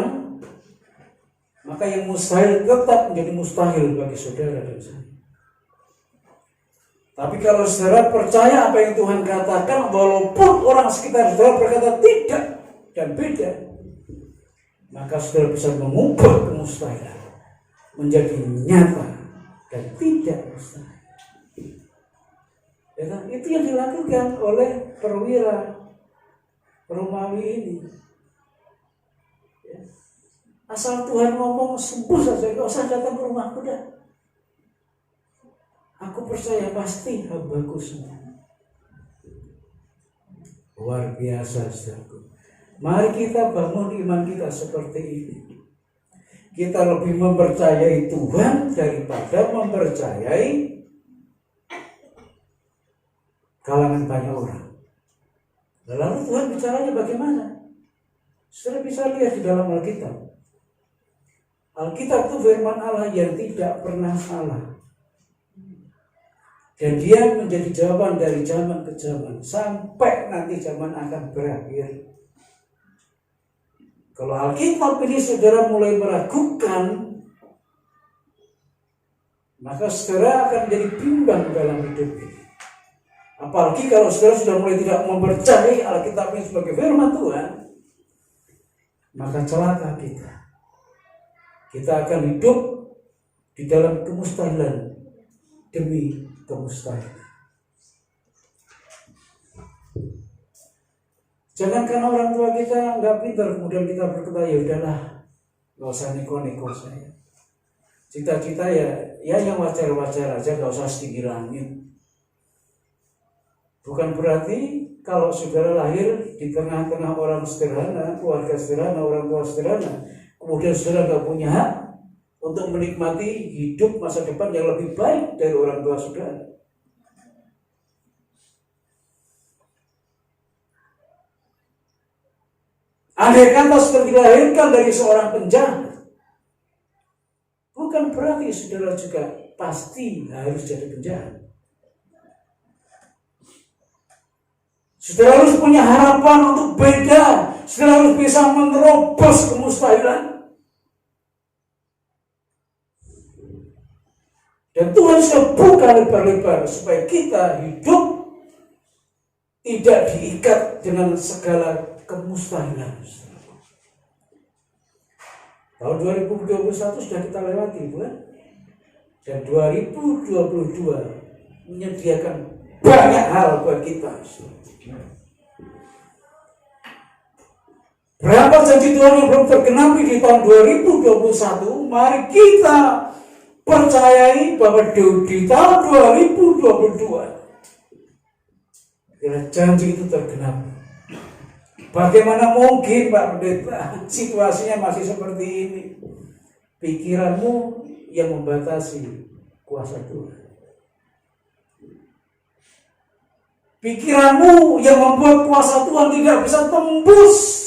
maka yang mustahil tetap menjadi mustahil bagi saudara dan saya. Tapi kalau saudara percaya apa yang Tuhan katakan, walaupun orang sekitar saudara berkata tidak dan beda, maka saudara bisa mengubah kemustahilan menjadi nyata dan tidak mustahil. Ya kan? Itu yang dilakukan oleh perwira Romawi ini. Ya. Asal Tuhan ngomong sembuh saja, gak usah datang ke rumahku dah. Aku percaya pasti hambaku sembuh. Luar biasa, saudaraku. Mari kita bangun iman kita seperti ini. Kita lebih mempercayai Tuhan daripada mempercayai kalangan banyak orang. Lalu Tuhan bicaranya bagaimana? Saudara bisa lihat di dalam Alkitab. Alkitab itu firman Allah yang tidak pernah salah. Dan dia menjadi jawaban dari zaman ke zaman sampai nanti zaman akan berakhir. Kalau Alkitab ini saudara mulai meragukan, maka saudara akan menjadi bimbang dalam hidup ini. Apalagi kalau saudara sudah mulai tidak mempercayai Alkitab ini sebagai firman Tuhan, maka celaka kita. Kita akan hidup di dalam kemustahilan demi kemustahilan. Jangan karena orang tua kita nggak pintar kemudian kita berkata ya udahlah, nggak usah neko-neko saya. Cita-cita ya yang wajar-wajar aja, nggak usah setinggi langit. Bukan berarti kalau saudara lahir di tengah-tengah orang sederhana, keluarga sederhana, orang tua sederhana, kemudian saudara nggak punya hak untuk menikmati hidup masa depan yang lebih baik dari orang tua saudara. Andai kata saudara dilahirkan dari seorang penjahat, bukan berarti saudara juga pasti harus jadi penjahat. Saudara harus punya harapan untuk beda. Saudara harus bisa menerobos kemustahilan. Dan Tuhan sudah buka lebar-lebar supaya kita hidup tidak diikat dengan segala kemustahilan. Tahun 2021 sudah kita lewati, bukan? Dan 2022 menyediakan banyak hal buat kita. Berapa janji Tuhan yang belum tergenapi di tahun 2021? Mari kita percayai bahwa di tahun 2022 bila janji itu tergenapi. Bagaimana mungkin Pak Pendeta situasinya masih seperti ini? Pikiranmu yang membatasi kuasa Tuhan. Pikiranmu yang membuat kuasa Tuhan tidak bisa tembus.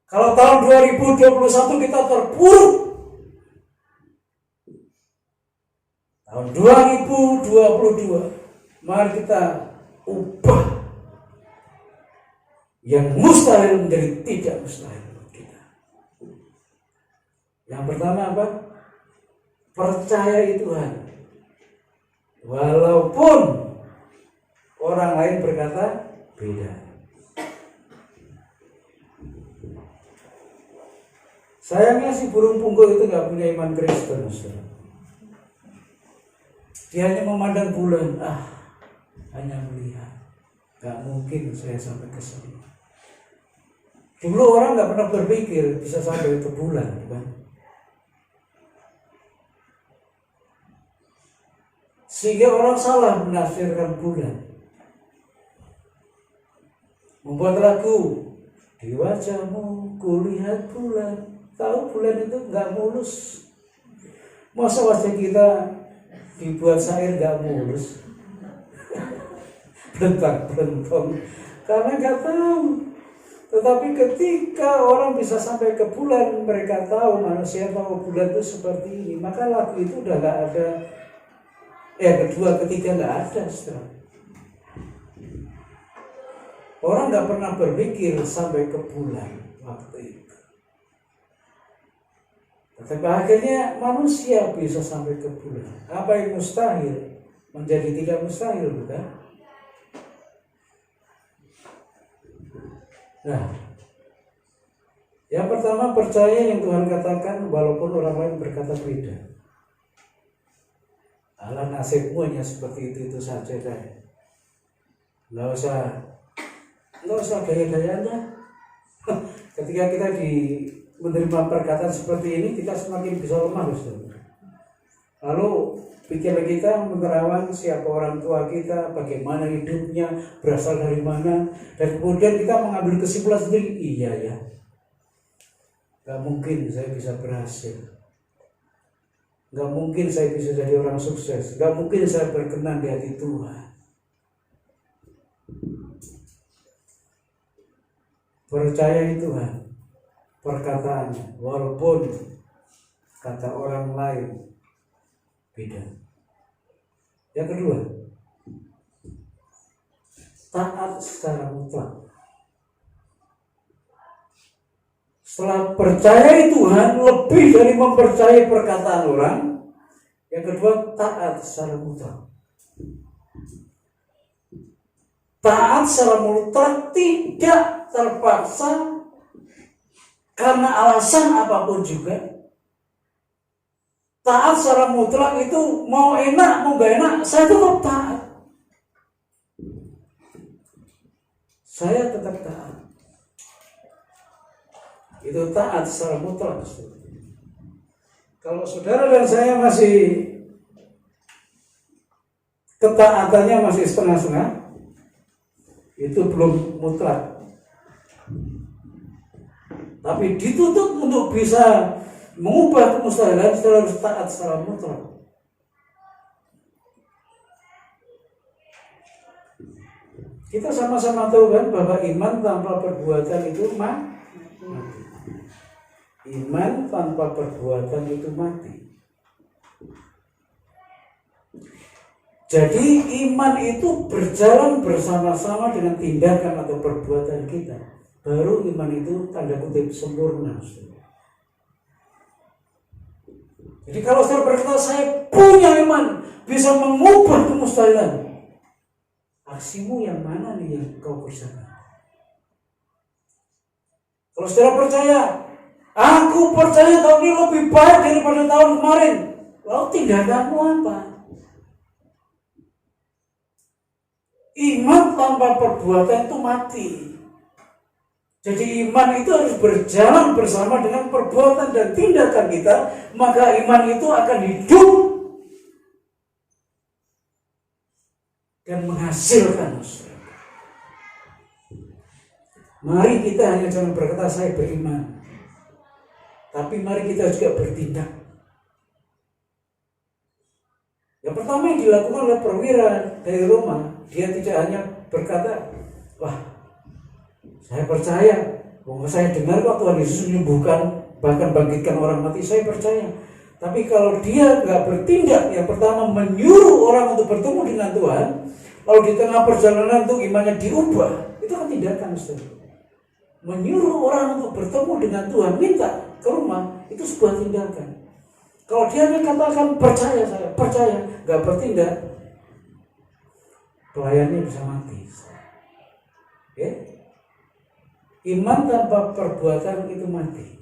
Kalau tahun 2021 kita terpuruk, tahun 2022 mari kita ubah yang mustahil menjadi tidak mustahil kita. Yang pertama apa? Percayai Tuhan. Walaupun orang lain berkata beda. Sayangnya si burung punggung itu gak punya iman Kristen, saudara. Dia hanya memandang bulan, hanya melihat. Gak mungkin saya sampai ke sana. Dulu orang nggak pernah berpikir bisa sampai ke bulan, kan? Sehingga orang salah menafsirkan bulan. Membuat lagu, di wajahmu kulihat bulan. Tahu bulan itu nggak mulus. Masa wajah kita dibuat syair nggak mulus? Bentang-bentong. Karena nggak tahu. Tetapi ketika orang bisa sampai ke bulan, mereka tahu, manusia tahu bulan itu seperti ini, maka lagu itu udah nggak ada. Kedua, ketiga nggak ada setelah. Orang nggak pernah berpikir sampai ke bulan waktu itu. Tetapi akhirnya manusia bisa sampai ke bulan. Apa yang mustahil menjadi tidak mustahil, bukan? Nah, yang pertama percaya yang Tuhan katakan walaupun orang lain berkata beda. Alah, nasibmu hanya seperti itu saja kan. Nggak usah gaya-gayanya. Ketika kita menerima perkataan seperti ini, kita semakin bisa lemah, Saudara. Lalu pikiran kita menerawang siapa orang tua kita, bagaimana hidupnya, berasal dari mana, dan kemudian kita mengambil kesimpulan sendiri, iya ya, gak mungkin saya bisa berhasil, gak mungkin saya bisa jadi orang sukses, gak mungkin saya berkenan di hati Tuhan. Percayai Tuhan, perkataannya, walaupun kata orang lain beda. Yang kedua, taat secara mutlak. Setelah percaya Tuhan lebih dari mempercayai perkataan orang, yang kedua taat secara mutlak. Taat secara mutlak tidak terpaksa karena alasan apapun juga. Taat secara mutlak itu mau enak mau gak enak, saya tetap taat. Saya tetap taat. Itu taat secara mutlak. Kalau saudara dan saya masih ketaatannya masih setengah-setengah, itu belum mutlak. Tapi dituntut untuk bisa mengubah kemustahilan, saudara harus taat secara mutlak. Kita sama-sama tahu kan bahwa iman tanpa perbuatan itu mati. Iman tanpa perbuatan itu mati. Jadi iman itu berjalan bersama-sama dengan tindakan atau perbuatan kita. Baru iman itu tanda kutip sempurna. Jadi kalau saya berkata saya punya iman, bisa mengubah kemustahilan, aksimu yang mana nih yang kau kerjakan? Kalau saudara percaya, aku percaya tahun ini lebih baik daripada tahun kemarin, lalu tindakanmu apa? Iman tanpa perbuatan itu mati. Jadi iman itu harus berjalan bersama dengan perbuatan dan tindakan kita, maka iman itu akan hidup dan menghasilkan. Mari kita hanya jangan berkata saya beriman, tapi mari kita juga bertindak. Yang pertama yang dilakukan oleh perwira dari Roma, dia tidak hanya berkata, wah, saya percaya, saya dengar kok Tuhan Yesus menyembuhkan, bahkan bangkitkan orang mati, saya percaya. Tapi kalau dia nggak bertindak, yang pertama menyuruh orang untuk bertemu dengan Tuhan, lalu di tengah perjalanan itu imannya diubah, itu kan tindakan, saudara. Menyuruh orang untuk bertemu dengan Tuhan, minta ke rumah, itu sebuah tindakan. Kalau dia katakan percaya, saya percaya, nggak bertindak, pelayannya bisa mati. Oke? Iman tanpa perbuatan itu mati.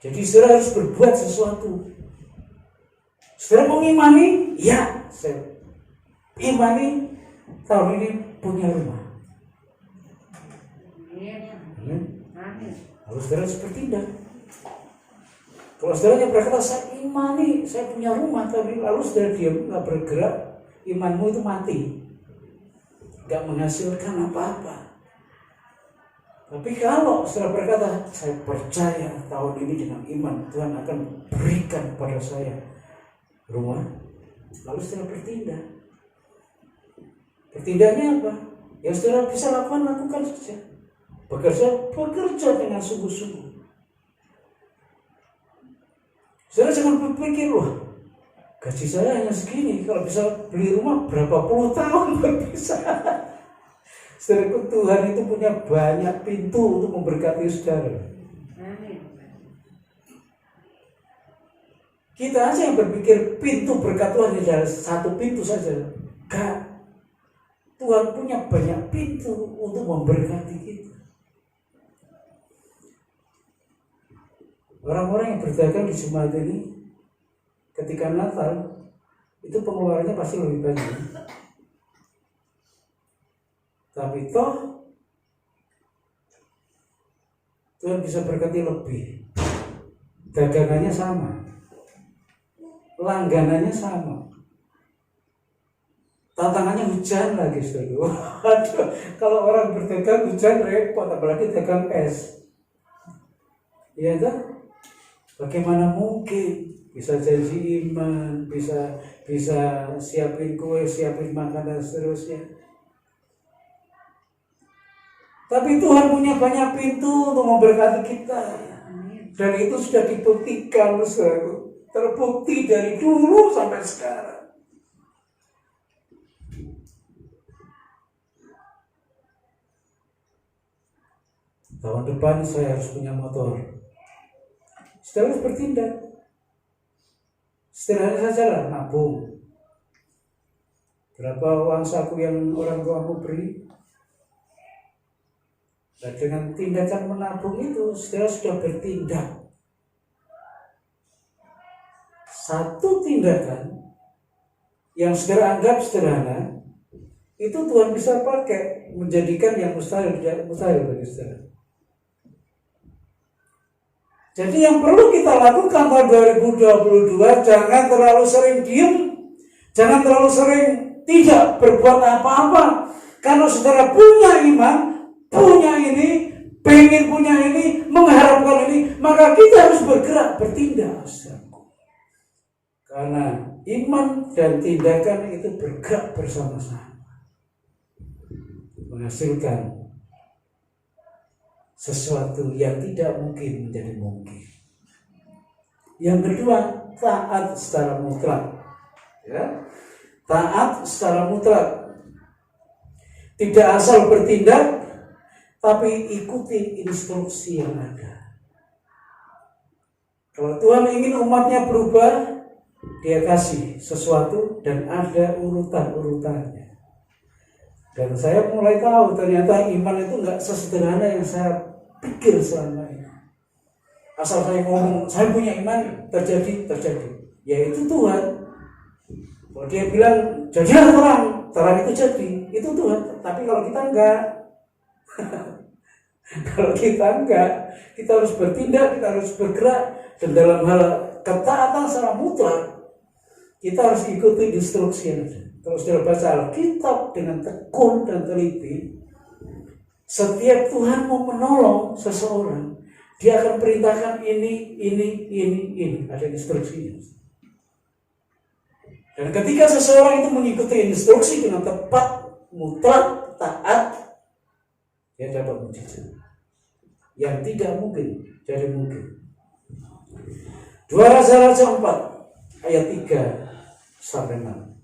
Jadi saudara harus berbuat sesuatu. Saudara mengimani? Ya, saya imani tahun ini punya rumah. Lalu saudara harus bertindak. Kalau saudaranya berkata, saya imani, saya punya rumah, tapi lalu saudara diam, nggak bergerak, imanmu itu mati, nggak menghasilkan apa-apa. Tapi kalau saudara berkata, saya percaya tahun ini dengan iman Tuhan akan berikan kepada saya rumah, lalu saudara bertindak. Bertindaknya apa? Yang saudara bisa lakukan saja. Bekerja dengan sungguh-sungguh. Saudara jangan berpikir, wah gaji saya hanya segini, kalau bisa beli rumah berapa puluh tahun bisa. Saudara, Tuhan itu punya banyak pintu untuk memberkati saudara. Kita aja yang berpikir pintu berkat Tuhan hanya satu pintu saja. Enggak. Tuhan punya banyak pintu untuk memberkati kita. Orang-orang yang berdagang di Jumat ini ketika Natal itu pengeluarannya pasti lebih banyak. Tapi toh Tuhan bisa berkati lebih. Dagangannya sama, langganannya sama. Tantangannya hujan lagi, saudara. Waduh, kalau orang berdagang hujan repot, apalagi dagang es. Iya kan? Bagaimana mungkin bisa janji iman, bisa siapin kue, siapin makanan seterusnya. Tapi Tuhan punya banyak pintu untuk memberkati kita. Dan itu sudah dibuktikan, saudara. Terbukti dari dulu sampai sekarang. Tahun depan saya harus punya motor. Saudara harus bertindak. Sederhana saja lah, nabung. Berapa uang saku yang orang tuamu beri? Dan dengan tindakan menabung itu, saudara sudah bertindak. Satu tindakan yang saudara anggap sederhana, itu Tuhan bisa pakai menjadikan yang mustahil bagi saudara. Jadi yang perlu kita lakukan tahun 2022, jangan terlalu sering diem, jangan terlalu sering tidak berbuat apa-apa. Karena saudara punya iman, punya ini, pengen punya ini, mengharapkan ini, maka kita harus bergerak, bertindak. Karena iman dan tindakan itu bergerak bersama-sama, menghasilkan sesuatu yang tidak mungkin menjadi mungkin. Yang kedua, taat secara mutlak. Ya, taat secara mutlak. Tidak asal bertindak, tapi ikuti instruksi yang ada. Kalau Tuhan ingin umatnya berubah, Dia kasih sesuatu dan ada urutan-urutannya. Dan saya mulai tahu ternyata iman itu nggak sesederhana yang saya pikir selama ini. Asal saya ngomong, saya punya iman, terjadi. Yaitu Tuhan. Kalau dia bilang, jadilah terang itu jadi. Itu Tuhan. Tapi kalau kita enggak, kita harus bertindak, kita harus bergerak. Dan dalam hal ketaatan secara mutlak, kita harus ikuti instruksi yang ada. Kalau sudah baca Alkitab dengan tekun dan teliti, setiap Tuhan mau menolong seseorang, Dia akan perintahkan ini. Ada instruksinya. Dan ketika seseorang itu mengikuti instruksi dengan tepat, mutlak, taat, dia dapat mujizat. Yang tidak mungkin jadi mungkin. 2 Raja-Raja 4 ayat 3 sampai 6.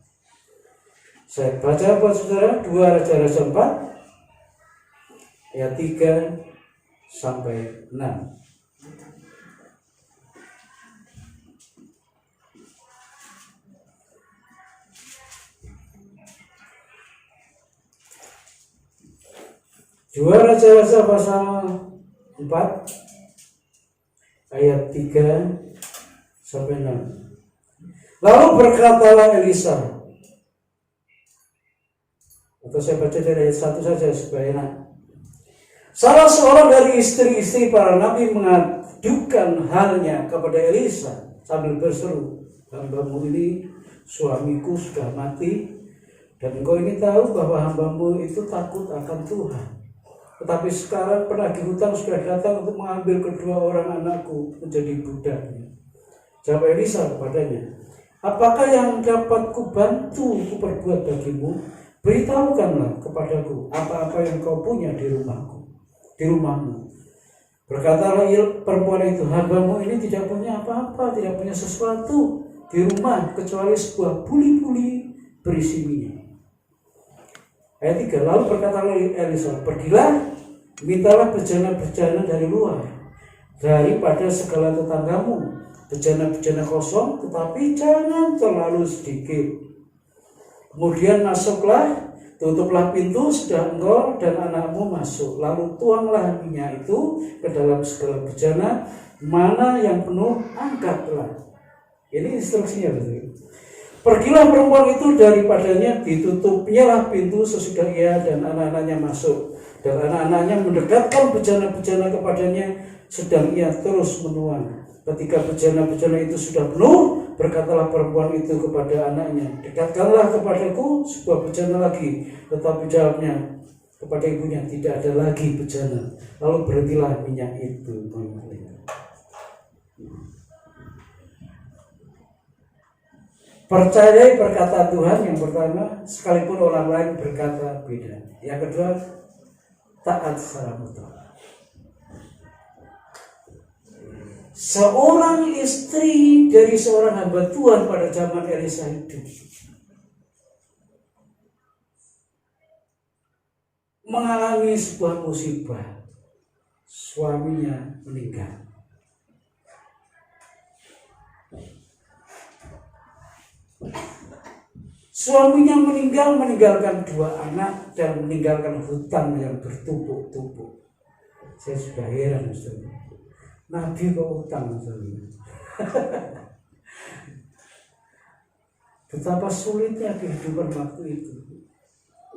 Saya baca buat saudara 2 Raja-Raja 4 ayat 3 sampai 6. Dua Raja-Raja pasal 4 ayat 3 sampai 6. Lalu berkatalah Elisa, atau saya baca dari ayat 1 saja supaya enak. Salah seorang dari istri-istri para nabi mengadukan halnya kepada Elisa sambil berseru, hambamu ini suamiku sudah mati, dan engkau ini tahu bahwa hambamu itu takut akan Tuhan. Tetapi sekarang penagih hutang sudah datang untuk mengambil kedua orang anakku menjadi budaknya. Jawab Elisa kepadanya, apakah yang dapat kubantu kuperbuat bagimu? Beritahukanlah kepadaku apa-apa yang kau punya di rumahmu. Berkatalah perempuan itu, hambamu ini tidak punya apa-apa, tidak punya sesuatu di rumah kecuali sebuah buli-buli berisi minyak. Ayat 3, lalu berkatalah Elisa, pergilah, mintalah bejana-bejana dari luar, daripada segala tetanggamu, bejana-bejana kosong, tetapi jangan terlalu sedikit. Kemudian masuklah, tutuplah pintu, sudah engkau dan anakmu masuk. Lalu tuanglah minyak itu ke dalam segala bejana, mana yang penuh, angkatlah. Ini instruksinya betul. Pergilah perempuan itu daripadanya, ditutupnya lah pintu sesudah ia dan anak-anaknya masuk. Dan anak-anaknya mendekatkan bejana-bejana kepadanya, sedang ia terus menuang. Ketika bejana-bejana itu sudah penuh, berkatalah perempuan itu kepada anaknya, dekatkanlah kepadaku sebuah bejana lagi. Tetapi jawabnya kepada ibunya, tidak ada lagi bejana. Lalu berhentilah minyak itu mengalir. Percayai perkataan Tuhan yang pertama, sekalipun orang lain berkata beda. Yang kedua, taat secara mutlak. Seorang istri dari seorang hamba Tuhan pada zaman Elisa itu mengalami sebuah musibah. Suaminya meninggal. Suaminya meninggal, meninggalkan 2 anak dan meninggalkan hutang yang bertumpuk-tumpuk. Saya sudah heran, Ustaz. Nabi kok hutang, Ustaz. Betapa sulitnya kehidupan waktu itu.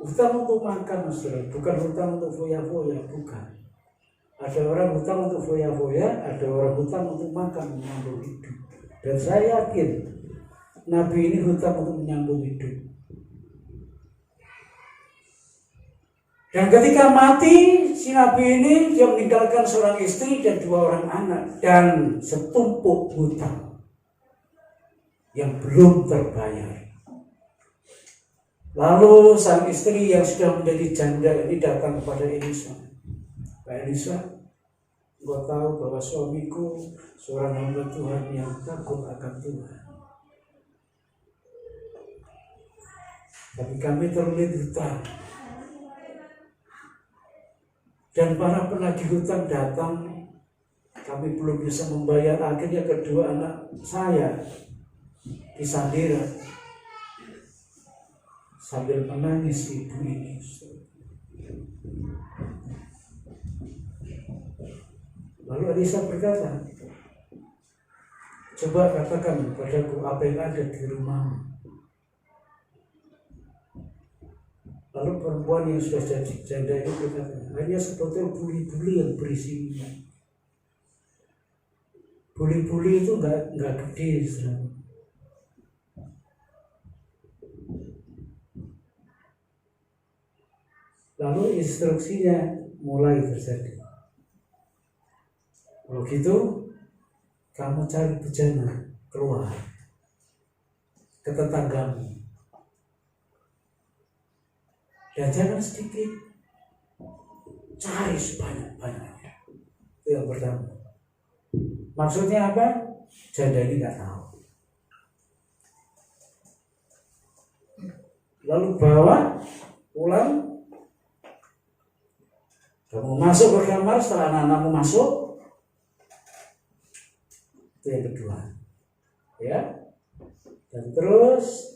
Hutang untuk makan, Ustaz, bukan hutang untuk foya-foya, bukan. Ada orang hutang untuk foya-foya, ada orang hutang untuk makan, menyambung hidup. Dan saya yakin Nabi ini hutang untuk menyambung hidup. Dan ketika mati, si Nabi ini dia meninggalkan seorang istri dan 2 orang anak dan setumpuk hutang yang belum terbayar. Lalu sang istri yang sudah menjadi janda ini datang kepada Elisa. Pak Elisa, engkau tahu bahwa suamiku seorang hamba Tuhan yang takut akan Tuhan. Tapi kami terlilit hutang. Dan para penagih hutang datang, kami belum bisa membayar. Akhirnya kedua anak saya disandera. Sambil menangis ibu ini. Lalu Elisa berkata, coba katakan padaku apa yang ada di rumahmu. Lalu perempuan yang sudah jadi janda itu berkata, hanya sebotol buli-buli yang berisi minyak. Buli-buli itu enggak gede, Israel. Lalu instruksinya mulai terjadi. Kalau gitu, kamu cari bejana keluar ke tetanggamu. Dan jangan sedikit, cari sebanyak-banyaknya. Itu yang pertama. Maksudnya apa? Janda ini nggak tahu. Lalu bawa pulang. Kamu masuk ke kamar setelah anak-anakmu masuk. Itu yang kedua. Ya. Dan terus.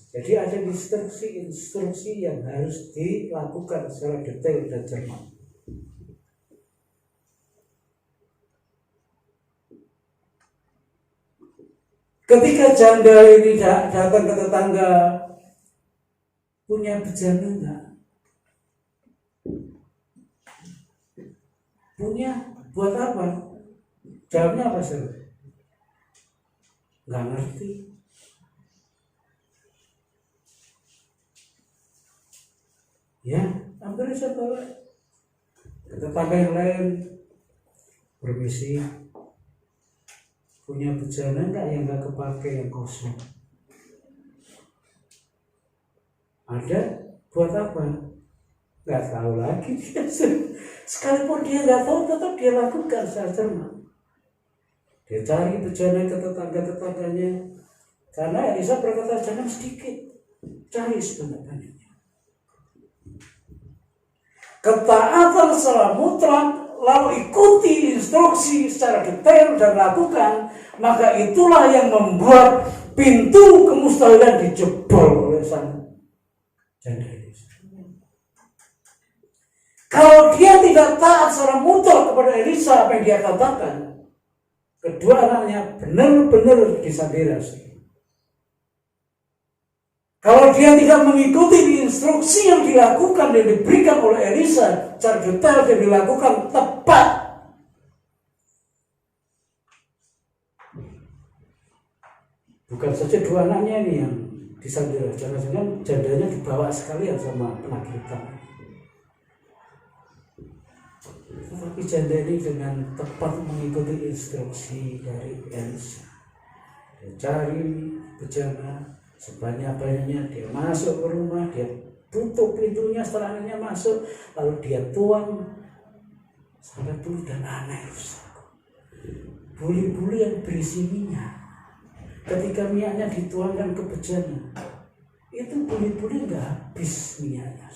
Jadi ada instruksi yang harus dilakukan secara detail dan cermat. Ketika janda ini datang ke tetangga, punya bejana enggak? Punya buat apa? Jawabnya apa sih? Nggak ngerti. Ya, hampir saya tolak. Tetangga yang lain permisi, punya bejana enggak yang nggak kepake, yang kosong? Ada, buat apa? Nggak tahu lagi dia. Sekalipun dia nggak tahu, tetap dia lakukan secara cermat. Dia cari bejana ke tetangga-tetangganya, karena Elisa berkata jangan sedikit, cari sebanyak-banyaknya. Ketaatan secara mutlak, lalu ikuti instruksi secara detail dan lakukan, maka itulah yang membuat pintu kemustahilan dijebol oleh sang janda Elisa. Kalau dia tidak taat secara mutlak kepada Elisa, apa yang dia katakan, kedua anaknya benar-benar disadirasi. Kalau dia tidak mengikuti instruksi yang dilakukan dan diberikan oleh Elisa, secara detail dan dilakukan tepat, bukan saja dua anaknya ini yang disadirasi, jangan-jangan jandanya dibawa sekalian sama penagihan. Tetapi janda ini dengan tepat mengikuti instruksi dari Elisa. Dia cari bejana sebanyak-banyaknya, dia masuk ke rumah, dia tutup pintunya setelah anaknya masuk, lalu dia tuang sampai bulu dan aneh rusak. Buli-buli yang berisi minyak. Ketika minyaknya dituangkan ke bejana, itu buli-buli nggak habis minyaknya.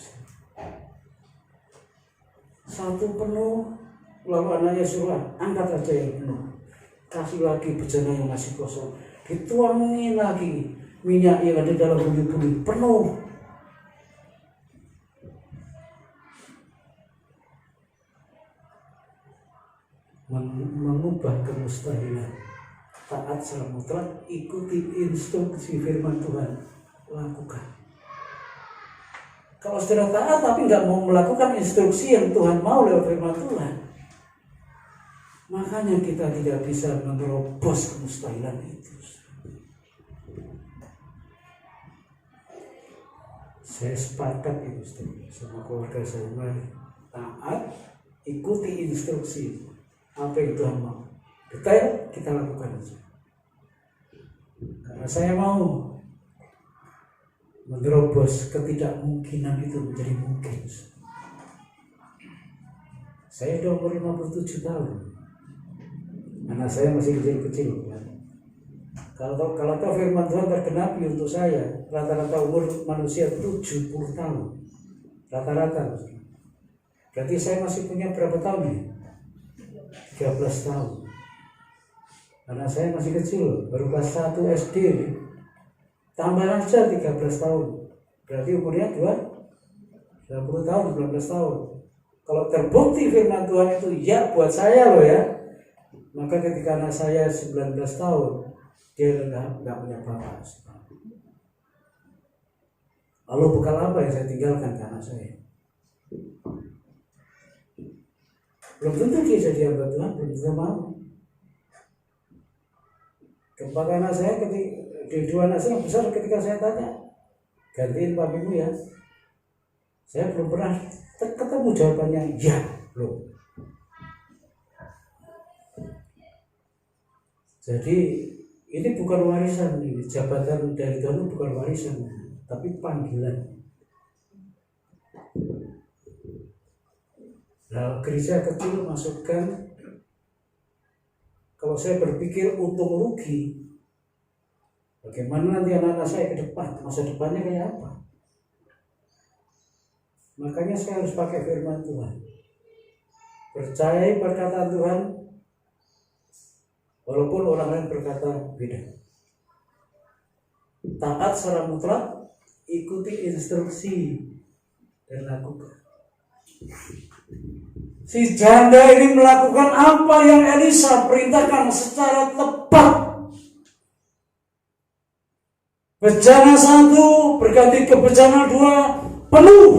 Satu penuh, lalu anaknya suruh angkat aja yang penuh, kasih lagi bejana yang masih kosong, dituangin lagi minyak yang ada dalam buli-buli penuh. Mengubah kemustahilan, taat secara mutlak, ikuti instruksi firman Tuhan, lakukan. Kalau sudah taat tapi nggak mau melakukan instruksi yang Tuhan mau lewat firman Tuhan, makanya kita tidak bisa menerobos kemustahilan itu. Saya sepakat itu sama keluarga saya, mari taat, ikuti instruksi apa yang Tuhan mau. Detail kita lakukan aja. Karena saya mau menerobos ketidakmungkinan itu menjadi mungkin. Saya sudah umur 57 tahun. Anak saya masih kecil-kecil. Kalau tahu firman Tuhan tergenapi untuk saya, rata-rata umur manusia 70 tahun. Rata-rata. Berarti saya masih punya berapa tahun ya? 13 tahun. Karena saya masih kecil, baru kelas 1 SD. Tambah aja 13 tahun. Berarti umurnya 20 tahun, 19 tahun. Kalau terbukti firman Tuhan itu ya buat saya loh ya, maka ketika anak saya 19 tahun, dia nggak punya bapak. Lalu bekal apa yang saya tinggalkan ke anak saya? Belum tentu dia jadi hamba Tuhan, belum tentu mau. Keempat anak saya, dua anak saya yang besar, ketika saya tanya, gantiin papimu ya, saya belum pernah ketemu jawabannya ya, belum. Jadi ini bukan warisan, ini jabatan dari Tuhan bukan warisan, tapi panggilan. Nah, gereja kecil masukkan, kalau saya berpikir untung rugi, bagaimana nanti anak-anak saya ke depan, masa depannya kayak apa? Makanya saya harus pakai firman Tuhan, percayai perkataan Tuhan, walaupun orang lain berkata beda. Taat secara mutlak, ikuti instruksi dan lakukan. Si janda ini melakukan apa yang Elisa perintahkan secara tepat. Bejana 1 berganti ke bejana 2, penuh.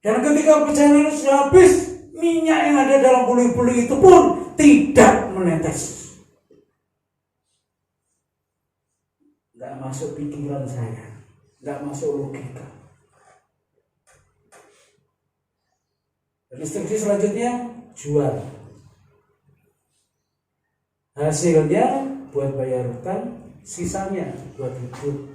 Dan ketika perjalanan sudah habis, minyak yang ada dalam buli-buli itu pun tidak menetes. Nggak masuk pikiran saya, nggak masuk logika. Dan instruksi selanjutnya, jual. Hasilnya buat bayar hutang, sisanya buat hidup.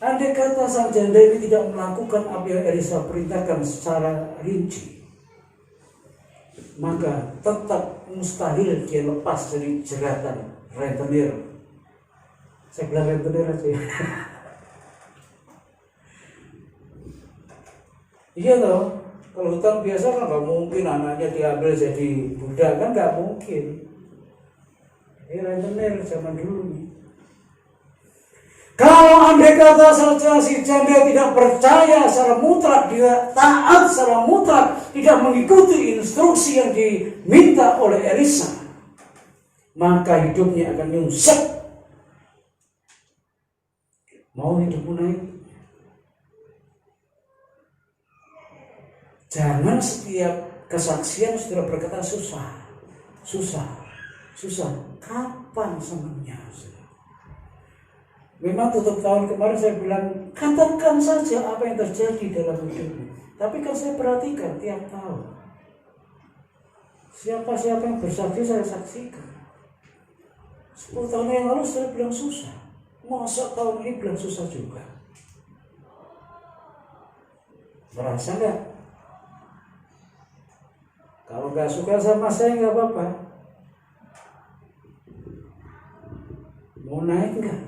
Andai kata sang janda ini tidak melakukan apa yang Elisa perintahkan secara rinci, maka tetap mustahil dia lepas dari jeratan rentenir. Saya bilang rentenir aja ya. Iya toh, kalau hutang biasa kan nggak mungkin anaknya diambil jadi budak, kan nggak mungkin. Ini rentenir zaman dulu nih. Kalau andai kata saja si janda tidak percaya secara mutlak, dia taat secara mutlak, tidak mengikuti instruksi yang diminta oleh Elisa, maka hidupnya akan nyungsep. Mau hidupmu naik? Jangan setiap kesaksian sudah berkata susah. Kapan senangnya? Memang tutup tahun kemarin saya bilang, katakan saja apa yang terjadi dalam hidupmu. Tapi kan saya perhatikan tiap tahun. Siapa-siapa yang bersaksi saya saksikan. 10 tahun yang lalu saya bilang susah. Masa tahun ini bilang susah juga? Merasa enggak? Kalau enggak suka sama saya enggak apa-apa. Mau naik enggak?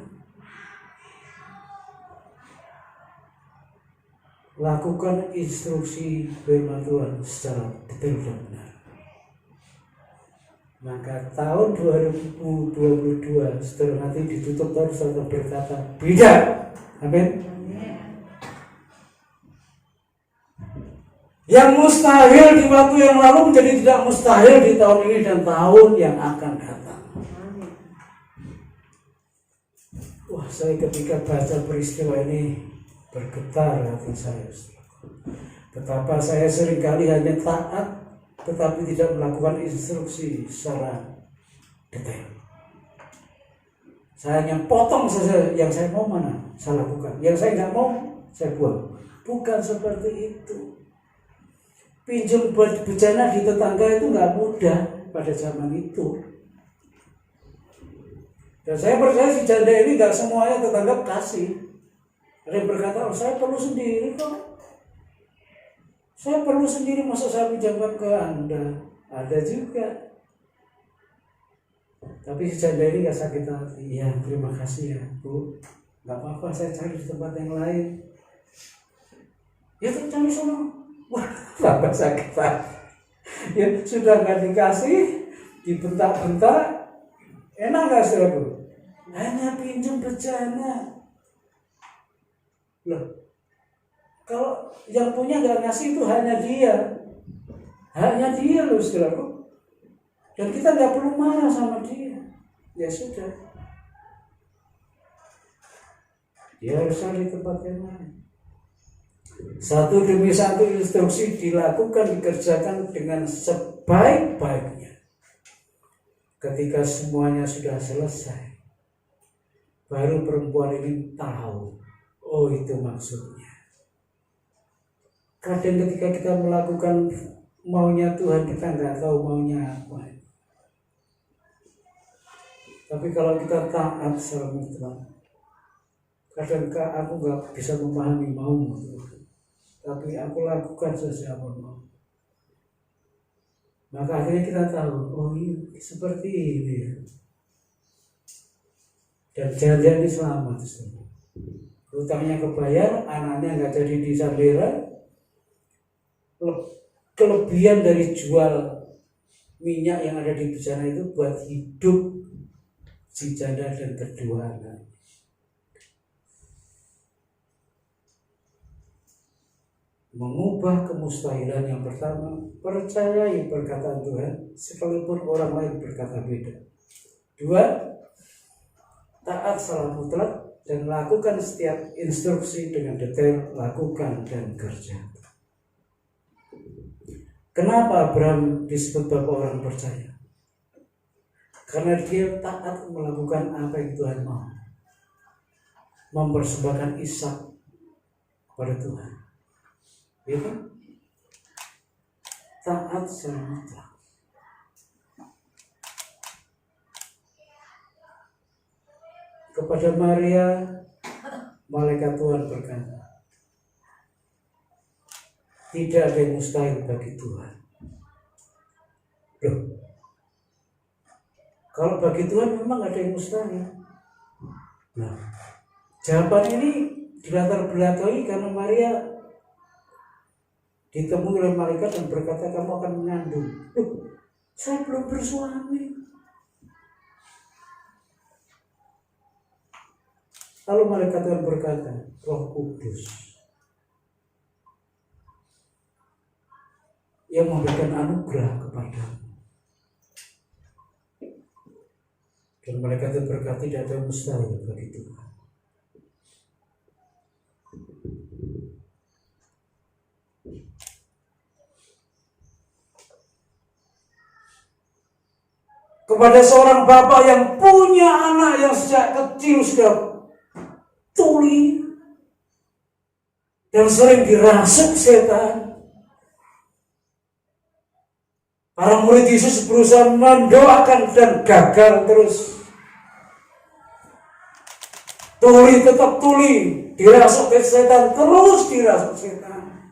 Lakukan instruksi firman Tuhan secara detail dan benar. Maka tahun 2022 setelah nanti ditutup tahun saya berkata beda. Amin. Yang mustahil di waktu yang lalu menjadi tidak mustahil di tahun ini dan tahun yang akan datang. Wah, saya ketika baca peristiwa ini bergetar hati saya. Betapa saya seringkali hanya taat tetapi tidak melakukan instruksi secara detail. Saya hanya potong saja yang saya mau mana saya lakukan, yang saya nggak mau saya buang. Bukan seperti itu. Pinjam buat bencana di tetangga itu nggak mudah pada zaman itu. Dan saya percaya si janda ini nggak semuanya tetangga kasih. Ada yang berkata, saya perlu sendiri kok. Saya perlu sendiri, masa saya pinjamkan ke Anda? Ada juga. Tapi si janda ini gak sakit hati. Ya, terima kasih ya Bu. Gak apa-apa, saya cari di tempat yang lain. Ya terus cari sana. Wah, tambah sakit hati. Ya sudah gak dikasih, dibentak-bentak. Enak gak saudaraku? Hanya pinjam bencana. Loh, kalau yang punya gak ngasih itu hanya dia loh saudaraku. Dan kita gak perlu marah sama dia. Ya sudah, dia harus cari tempat yang lain. Satu demi satu instruksi dilakukan, dikerjakan dengan sebaik-baiknya. Ketika semuanya sudah selesai, baru perempuan ini tahu, oh itu maksudnya. Kadang ketika kita melakukan maunya Tuhan, kita nggak tahu maunya apa. Tapi kalau kita taat secara mutlak, kadang aku nggak bisa memahami maumu Tuhan, tapi aku lakukan saja apa mau. Maka akhirnya kita tahu, oh ini seperti ini ya. Dan jangan-jangan ini selamat. Hutangnya kebayar, anaknya nggak jadi disandera. Kelebihan dari jual minyak yang ada di bejana itu buat hidup si janda dan kedua anak. Mengubah kemustahilan yang pertama, percayai perkataan Tuhan sekalipun orang lain berkata beda. Dua, taat secara mutlak dan lakukan setiap instruksi dengan detail, lakukan dan kerja. Kenapa Abraham disebut bapak orang percaya? Karena dia taat melakukan apa yang Tuhan mau. Mempersembahkan Ishak kepada Tuhan. Ya kan? Taat secara mutlak. Kepada Maria, malaikat Tuhan berkata, tidak ada yang mustahil bagi Tuhan. Loh, kalau bagi Tuhan memang ada yang mustahil. Nah, jawaban ini dilatar belakangi karena Maria ditemui oleh malaikat dan berkata, kamu akan mengandung. Loh, saya belum bersuami. Lalu malaikat Tuhan berkata, Roh Kudus yang memberikan anugerah kepadamu. Dan malaikat Tuhan berkata, tidak ada mustahil bagi Tuhan. Kepada seorang bapak yang punya anak yang sejak kecil sudah tuli dan sering dirasuk setan, para murid Yesus berusaha mendoakan dan gagal terus. Tuli tetap tuli, dirasuk ke setan, terus dirasuk setan.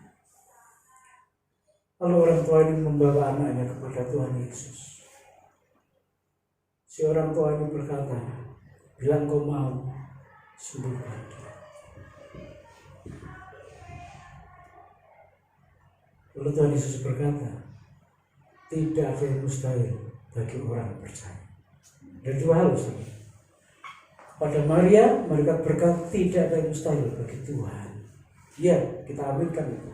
Lalu orang tua ini membawa anaknya kepada Tuhan Yesus. Si orang tua ini berkata, bilang kau mau sembuhkan dia. Lalu Tuhan Yesus berkata, tidak ada yang mustahil bagi orang percaya. Dan dua hal saja. Pada Maria, mereka berkata tidak ada yang mustahil bagi Tuhan. Ya, kita aminkan itu.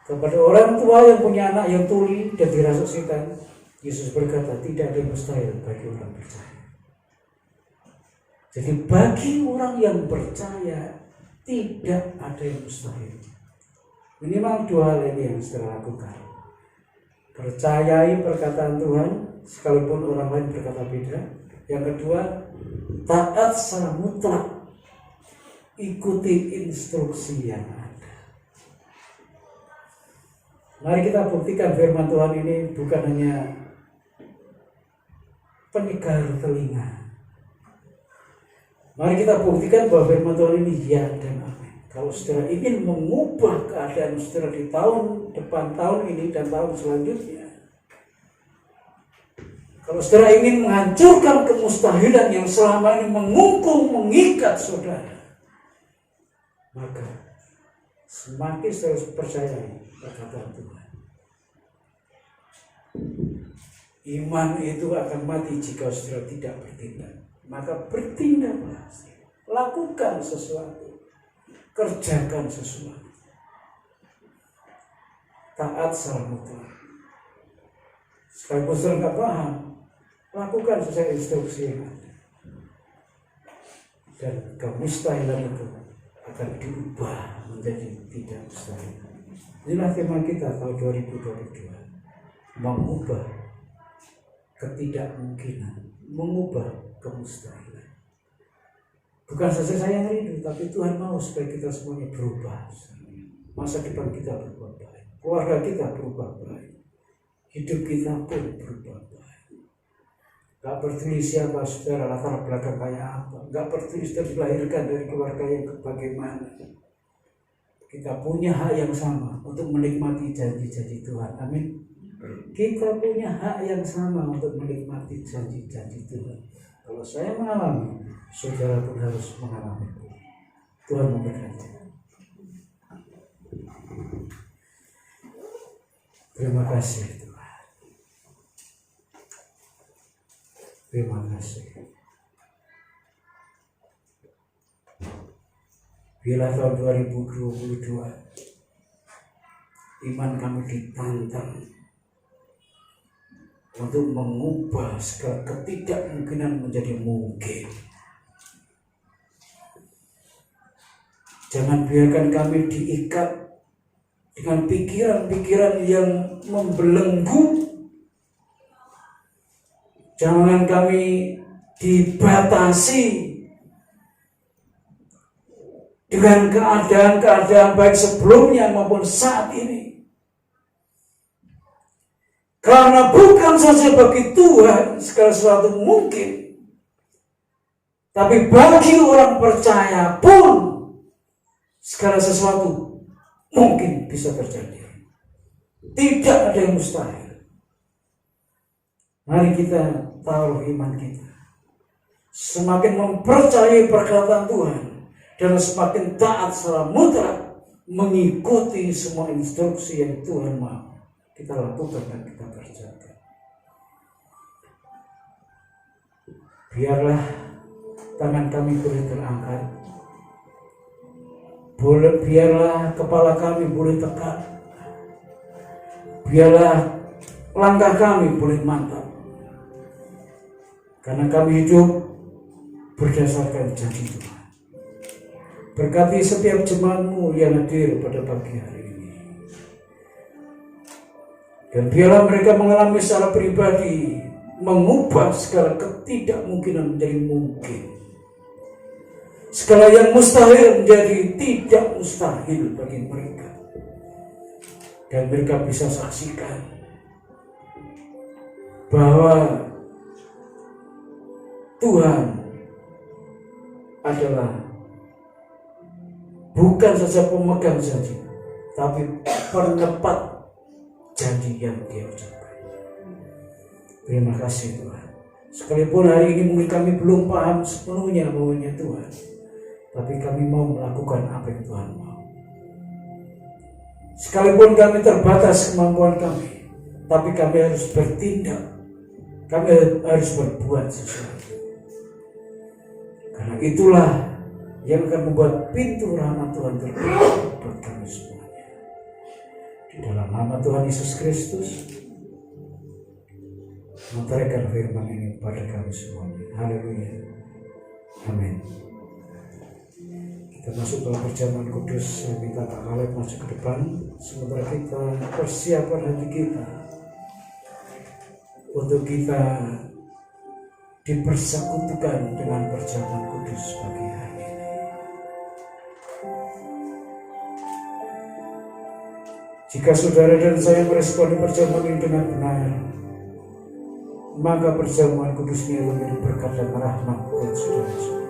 Kepada orang tua yang punya anak yang tuli dan dirasuk setan, Yesus berkata tidak ada yang mustahil bagi orang percaya. Jadi bagi orang yang percaya tidak ada yang mustahil. Minimal dua hal ini yang saudara lakukan. Percayai perkataan Tuhan sekalipun orang lain berkata beda. Yang kedua, taat secara mutlak. Ikuti instruksi yang ada. Mari kita buktikan firman Tuhan ini bukan hanya penyegar telinga. Mari kita buktikan bahwa firman Tuhan ini ya dan amin. Kalau saudara ingin mengubah keadaan saudara di tahun depan, tahun ini dan tahun selanjutnya, kalau saudara ingin menghancurkan kemustahilan yang selama ini mengungkung, mengikat saudara, maka semakin saudara percaya perkataan Tuhan. Iman itu akan mati jika saudara tidak bertindak. Maka bertindaklah, lakukan sesuatu, kerjakan sesuatu, taat secara mutlak. Sekalipun saudara nggak paham, lakukan sesuai instruksi yang ada, dan kemustahilan itu akan diubah menjadi tidak mustahil. Inilah tema kita tahun 2022, mengubah ketidakmungkinan, mengubah kemustahilan. Bukan saja saya yang rindu, tapi Tuhan mau supaya kita semuanya berubah. Masa depan kita berubah baik, keluarga kita berubah baik, hidup kita pun berubah baik. Gak peduli siapa saudara, latar belakang kayak apa, gak peduli saudara dilahirkan dari keluarga yang bagaimana, kita punya hak yang sama untuk menikmati janji-janji Tuhan. Amin. Kita punya hak yang sama untuk menikmati janji-janji Tuhan. Kalau saya mengalami, saudara pun harus mengalami. Tuhan memberkati. Terima kasih Tuhan. Terima kasih. Bila tahun 2022 iman kami ditantang untuk mengubah segala ketidakmungkinan menjadi mungkin. Jangan biarkan kami diikat dengan pikiran-pikiran yang membelenggu. Jangan kami dibatasi dengan keadaan-keadaan baik sebelumnya maupun saat ini. Karena bukan saja bagi Tuhan segala sesuatu mungkin, tapi bagi orang percaya pun segala sesuatu mungkin bisa terjadi. Tidak ada yang mustahil. Mari kita taruh iman kita. Semakin mempercayai perkataan Tuhan dan semakin taat secara mutlak mengikuti semua instruksi yang Tuhan mau kita lakukan dan kita kerjakan. Biarlah tangan kami boleh terangkat, biarlah kepala kami boleh tegak, biarlah langkah kami boleh mantap, karena kami hidup berdasarkan janji Tuhan. Berkati setiap jemaat-Mu yang hadir pada pagi hari ini, dan biarlah mereka mengalami secara pribadi mengubah segala ketidakmungkinan menjadi mungkin, segala yang mustahil menjadi tidak mustahil bagi mereka, dan mereka bisa saksikan bahwa Tuhan adalah bukan saja pemegang janji, tapi penepat janji yang Dia ucapkan. Terima kasih Tuhan. Sekalipun hari ini mungkin kami belum paham sepenuhnya maunya Tuhan, tapi kami mau melakukan apa yang Tuhan mau. Sekalipun kami terbatas kemampuan kami, tapi kami harus bertindak. Kami harus berbuat sesuatu. Karena itulah yang akan membuat pintu rahmat Tuhan terbuka buat kami semuanya. Di dalam nama Tuhan Yesus Kristus, menteraikan firman ini kepada kami semuanya. Haleluya. Amin. Kita masuk dalam perjamuan kudus. Saya minta Kak Kaleb masuk ke depan, sementara kita persiapan hati kita untuk kita dipersekutukan dengan perjamuan kudus pagi hari ini. Jika saudara dan saya meresponi perjamuan ini dengan benar, maka perjamuan kudus ini menjadi berkat dan rahmat buat saudara semua.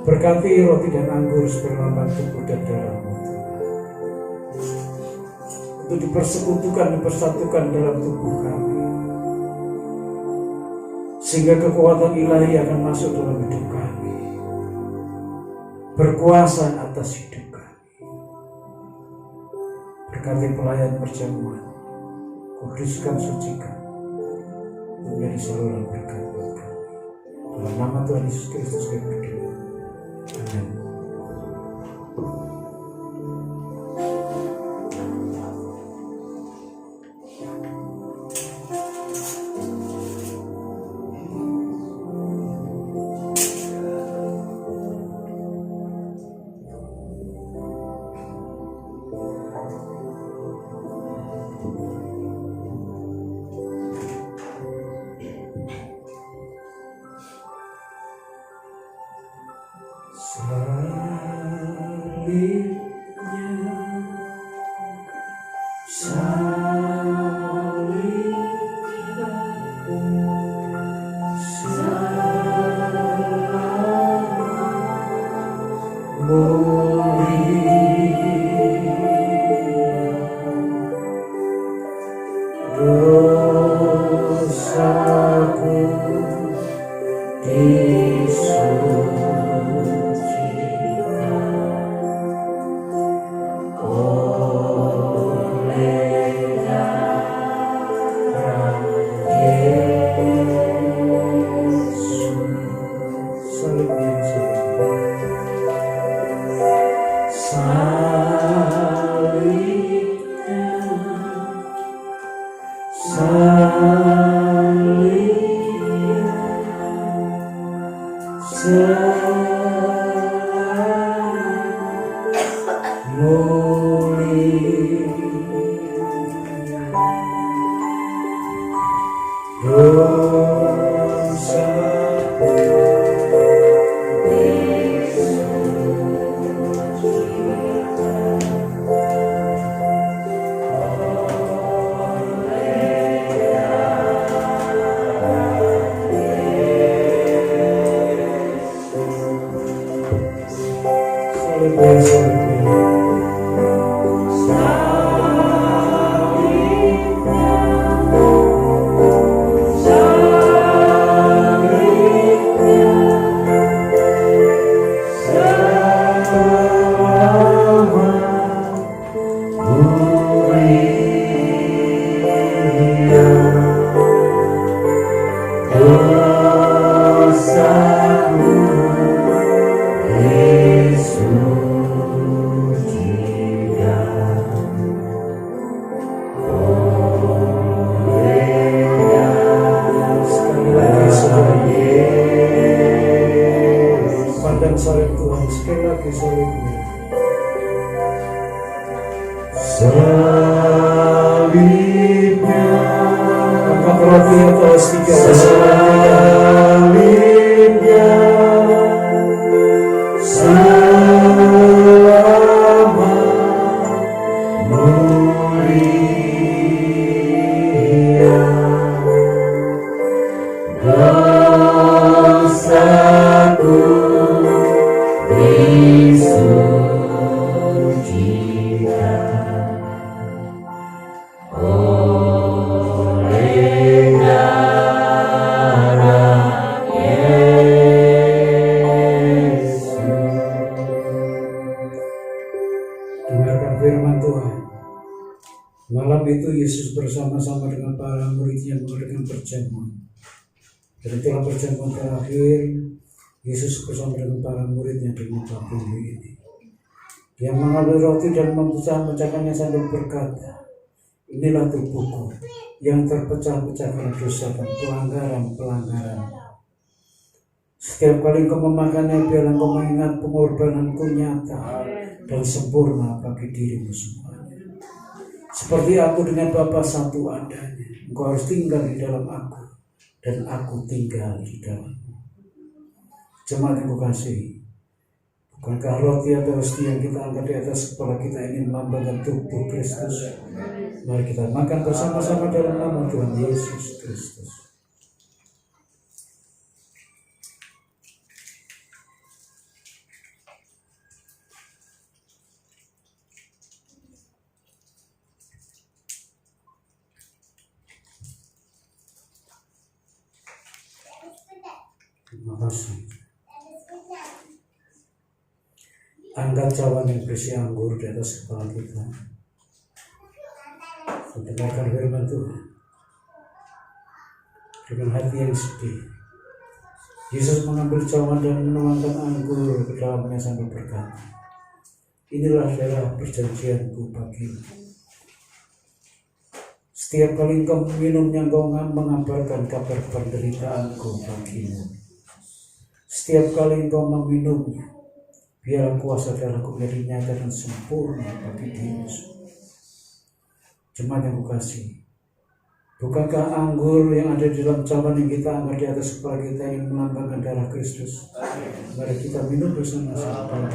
Berkati roti dan anggur sebagai lambang tubuh dan darah-Mu, untuk dipersekutukan, dipersatukan dalam tubuh kami, sehingga kekuatan ilahi akan masuk dalam hidup kami, berkuasa atas hidup kami. Berkati pelayan perjamuan, kuduskan, sucikan, menjadi saluran berkat buat kami. Dalam nama Tuhan Yesus Kristus kami berdoa. Amin. Malam itu Yesus bersama-sama dengan para muridnya mengadakan perjamuan. Dan dalam perjamuan terakhir, Yesus bersama dengan para muridnya di muka bumi ini. Dia mengambil roti dan memecah-mecahkannya sambil berkata, inilah tubuhku yang terpecah-pecah karena dosa dan pelanggaran-pelanggaran. Setiap kali engkau memakannya, biarlah engkau mengingat pengorbananku nyata dan sempurna bagi dirimu semua. Seperti aku dengan Bapa satu adanya, engkau harus tinggal di dalam aku, dan aku tinggal di dalammu. Jemaat yang kukasihi, bukankah roti atau roti yang kita angkat di atas kepala kita ini melambangkan tubuh Kristus? Mari kita makan bersama-sama dalam nama Tuhan Yesus Kristus. Terima kasih. Angkat cawan yang berisi anggur di atas kepala kita. Mendengarkan firman Tuhan dengan hati yang sedih. Yesus mengambil cawan dan menuangkan anggur ke dalamnya sambil berkata, inilah darah perjanjianku bagimu. Setiap kali engkau minumnya, engkau mengabarkan kabar penderitaanku bagimu. Setiap kali engkau meminumnya, biarlah kuasa darahku menjadi nyata dan sempurna bagi dirimu. Jemaat yang kukasihi, bukankah anggur yang ada di dalam cawan yang kita angkat di atas kepala kita ini melambangkan darah Kristus? Mari kita minum bersama-sama.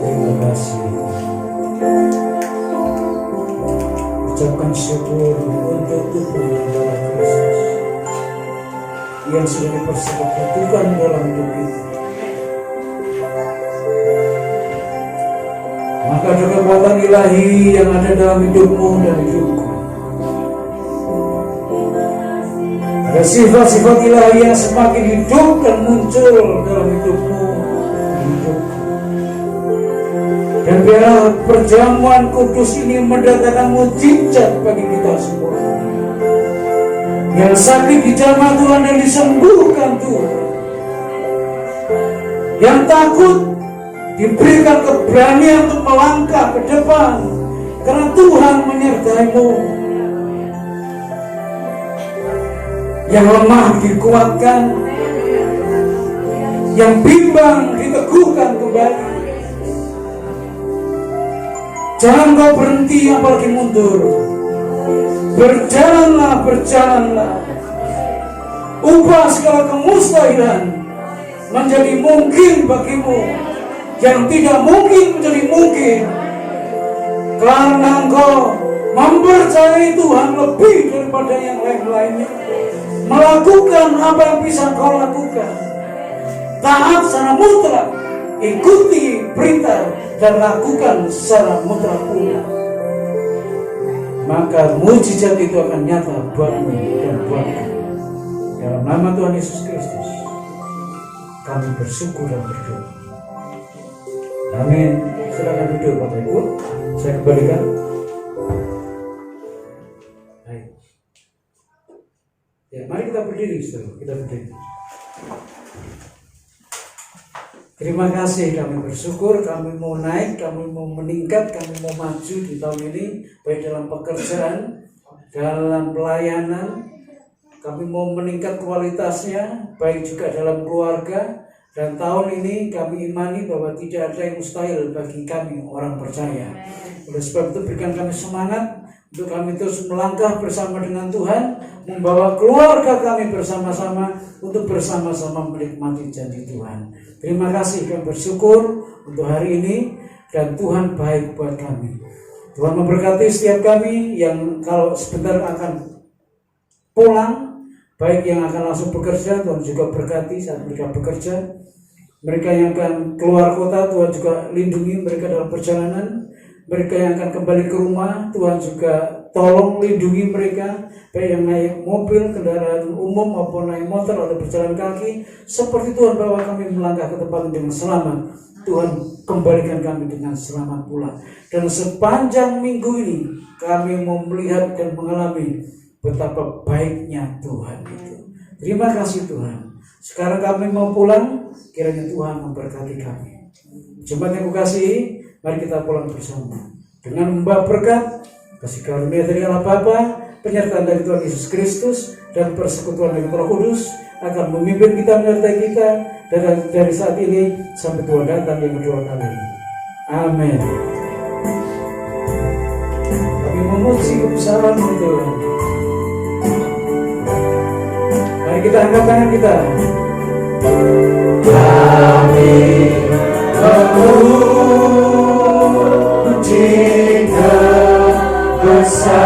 Terima kasih. Ucapkan syukur untuk tubuh dan darah Kristus yang sudah dipersekutukan dalam hidup kita. Maka ada kekuatan ilahi yang ada dalam hidupmu dan hidupku. Ada sifat-sifat ilahi yang semakin hidup dan muncul dalam hidupmu dan hidupku. Dan biarlah perjamuan kudus ini mendatangkan mukjizat bagi kita semua. Yang sakit dijamah Tuhan dan disembuhkan Tuhan. Yang takut diberikan keberanian untuk melangkah ke depan karena Tuhan menyertai-Mu. Yang lemah dikuatkan, yang bimbang diteguhkan kembali. Jangan kau berhenti apalagi mundur. Berjalanlah, berjalanlah. Ubah segala kemustahilan menjadi mungkin bagimu. Yang tidak mungkin menjadi mungkin. Karena engkau mempercayai Tuhan lebih daripada yang lain-lainnya. Melakukan apa yang bisa kau lakukan. Taat secara mutlak. Ikuti perintah dan lakukan secara mutlak pula. Maka mujizat itu akan nyata buatmu dan buatku. Dalam nama Tuhan Yesus Kristus, kami bersyukur dan berdoa. Amin. Silakan duduk Bapak Ibu. Saya kembalikan. Baik. Ya, mari kita berdiri, saudara. Kita berdiri. Terima kasih, kami bersyukur, kami mau naik, kami mau meningkat, kami mau maju di tahun ini, baik dalam pekerjaan, dalam pelayanan, kami mau meningkat kualitasnya, baik juga dalam keluarga, dan tahun ini kami imani bahwa tidak ada yang mustahil bagi kami orang percaya. Oleh sebab itu berikan kami semangat untuk kami terus melangkah bersama dengan Tuhan, membawa keluarga kami bersama-sama untuk bersama-sama menikmati janji Tuhan. Terima kasih, kami bersyukur untuk hari ini dan Tuhan baik buat kami. Tuhan memberkati setiap kami yang kalau sebentar akan pulang, baik yang akan langsung bekerja, Tuhan juga berkati saat mereka bekerja. Mereka yang akan keluar kota, Tuhan juga lindungi mereka dalam perjalanan. Mereka yang akan kembali ke rumah, Tuhan juga tolong lindungi mereka, baik yang naik mobil, kendaraan umum maupun naik motor atau berjalan kaki. Seperti Tuhan bawa kami melangkah ke tempat dengan selamat, Tuhan kembalikan kami dengan selamat pula. Dan sepanjang minggu ini kami mau melihat dan mengalami betapa baiknya Tuhan itu. Terima kasih Tuhan. Sekarang kami mau pulang, kiranya Tuhan memberkati kami. Jemaat yang kukasihi, mari kita pulang bersama dengan membawa berkat, kasih karunia dari Allah Bapa, penyertaan dari Tuhan Yesus Kristus, dan persekutuan dari Roh Kudus akan memimpin kita, menyertai kita dari saat ini sampai Tuhan datang yang kedua kali. Amin. Kami memuji kebesaran Tuhan. Mari kita angkat tangan kita. Kami memuji kebesaran